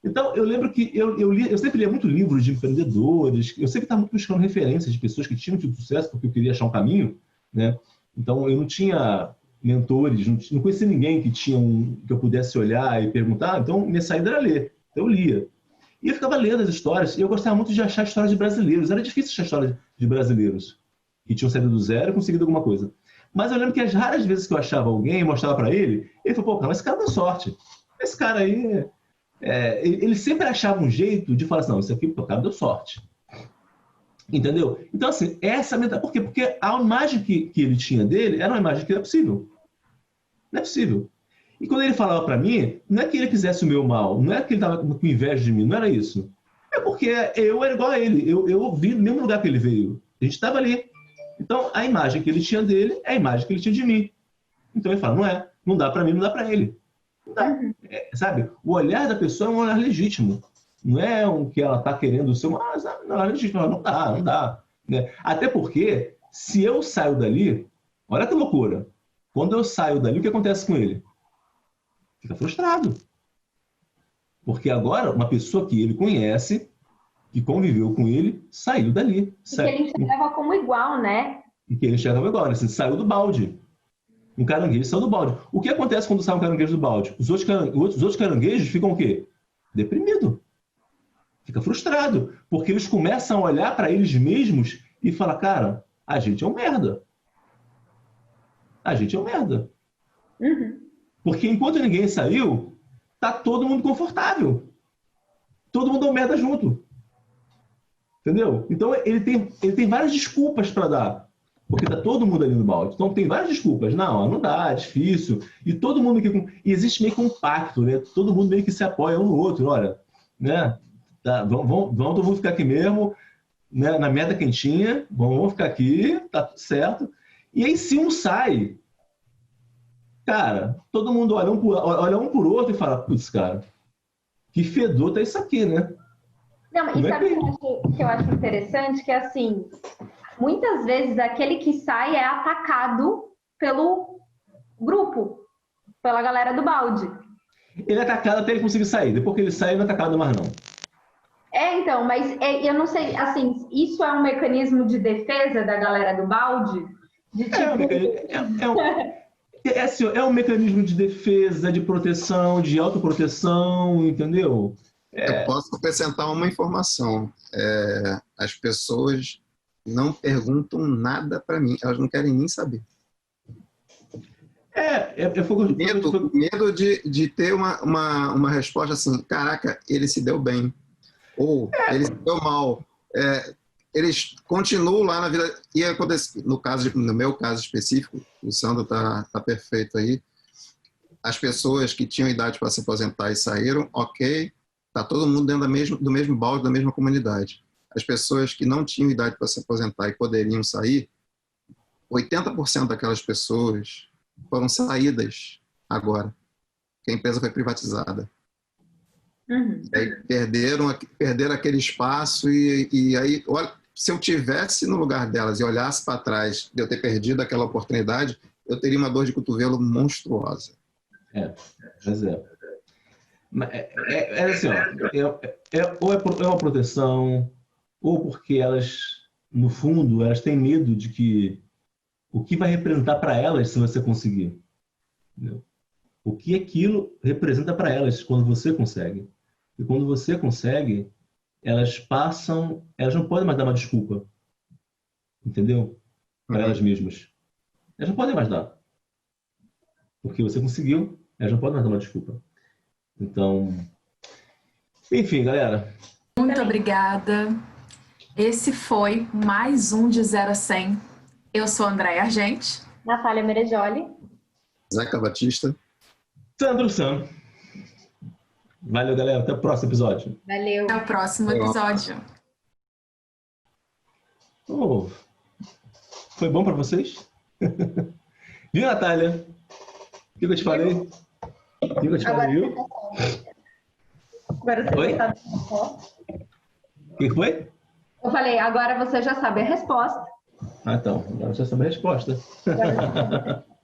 Então, eu lembro que eu sempre lia muito livros de empreendedores, eu sempre estava buscando referências de pessoas que tinham tido sucesso, porque eu queria achar um caminho, né? Então, eu não tinha mentores, não conhecia ninguém que eu pudesse olhar e perguntar, então minha saída era ler, então eu lia. E eu ficava lendo as histórias, e eu gostava muito de achar histórias de brasileiros. Era difícil achar histórias de brasileiros que tinham saído do zero e conseguido alguma coisa. Mas eu lembro que as raras vezes que eu achava alguém e mostrava para ele, ele falou, pô, cara, mas esse cara dá sorte. Esse cara aí... ele sempre achava um jeito de falar assim, não, isso aqui, o cara deu sorte. Entendeu? Então, assim, essa mentalidade... Por quê? Porque a imagem que ele tinha dele era uma imagem que não é possível. Não é possível. E quando ele falava para mim, não é que ele quisesse o meu mal, não é que ele estava com inveja de mim, não era isso. É porque eu era igual a ele, eu vi no mesmo lugar que ele veio. A gente estava ali. Então, a imagem que ele tinha dele é a imagem que ele tinha de mim. Então ele fala, não dá para mim, não dá para ele. Não dá. Sabe? O olhar da pessoa é um olhar legítimo. Não é o que ela está querendo ser, não é legítimo, não dá. Né? Até porque, se eu saio dali, olha que loucura. Quando eu saio dali, o que acontece com ele? Fica frustrado. Porque agora, uma pessoa que ele conhece, que conviveu com ele, saiu dali. E que ele enxergava como igual, né? E que ele enxergava igual, né? Saiu do balde. Um caranguejo saiu do balde. O que acontece quando sai um caranguejo do balde? Os outros caranguejos ficam o quê? Deprimido. Fica frustrado. Porque eles começam a olhar para eles mesmos e falar, cara, a gente é um merda. A gente é um merda. Uhum. Porque enquanto ninguém saiu, tá todo mundo confortável. Todo mundo é um merda junto. Entendeu? Então ele tem várias desculpas para dar. Porque tá todo mundo ali no balde. Então tem várias desculpas. Não dá, é difícil. E todo mundo e existe meio que um pacto, né? Todo mundo meio que se apoia um no outro. Olha, né? Tá, vamos todo mundo ficar aqui mesmo. né, na merda quentinha, bom, vamos ficar aqui, tá tudo certo. E aí, se um sai, cara, todo mundo olha um por outro e fala, putz, cara, que fedor tá isso aqui, né? Não, e sabe o que eu acho interessante? Que, assim, muitas vezes aquele que sai é atacado pelo grupo, pela galera do balde. Ele é atacado até ele conseguir sair. Depois que ele sai, ele não é atacado mais, não. Então, mas eu não sei, assim, isso é um mecanismo de defesa da galera do balde? De tipo... É um mecanismo de defesa, de proteção, de autoproteção, entendeu? Eu posso acrescentar uma informação. As pessoas não perguntam nada para mim, elas não querem nem saber. Medo de ter uma resposta assim, caraca, ele se deu bem, ou ele se deu mal. Eles continuam lá na vida. E acontece, no meu caso específico, o Sandro tá perfeito aí, as pessoas que tinham idade para se aposentar e saíram, ok, tá todo mundo dentro do mesmo balde, da mesma comunidade. As pessoas que não tinham idade para se aposentar e poderiam sair, 80% daquelas pessoas foram saídas agora, que a empresa foi privatizada. Uhum. E aí perderam aquele espaço e aí, olha, se eu tivesse no lugar delas e olhasse para trás de eu ter perdido aquela oportunidade, eu teria uma dor de cotovelo monstruosa. Pois é. Assim, ó, ou é uma proteção, ou porque elas, no fundo, elas têm medo de que o que vai representar para elas se você conseguir. Entendeu? O que aquilo representa para elas quando você consegue. E quando você consegue, elas não podem mais dar uma desculpa. Entendeu? Para elas mesmas. Elas não podem mais dar. Porque você conseguiu, elas não podem mais dar uma desculpa. Então, enfim, galera. Muito obrigada. Esse foi mais um de 0 a 100. Eu sou Andréia Argente. Natália Merejoli. Zeca Batista. Sandro Sam. Valeu, galera. Até o próximo episódio. Valeu. Até o próximo episódio. Foi bom para vocês? Viu, Natália? O que eu te falei? O que eu te falei, viu? Agora você Oi? já sabe a resposta. O que foi? Eu falei, agora você já sabe a resposta. Então. Agora você sabe a resposta. Agora você sabe a resposta.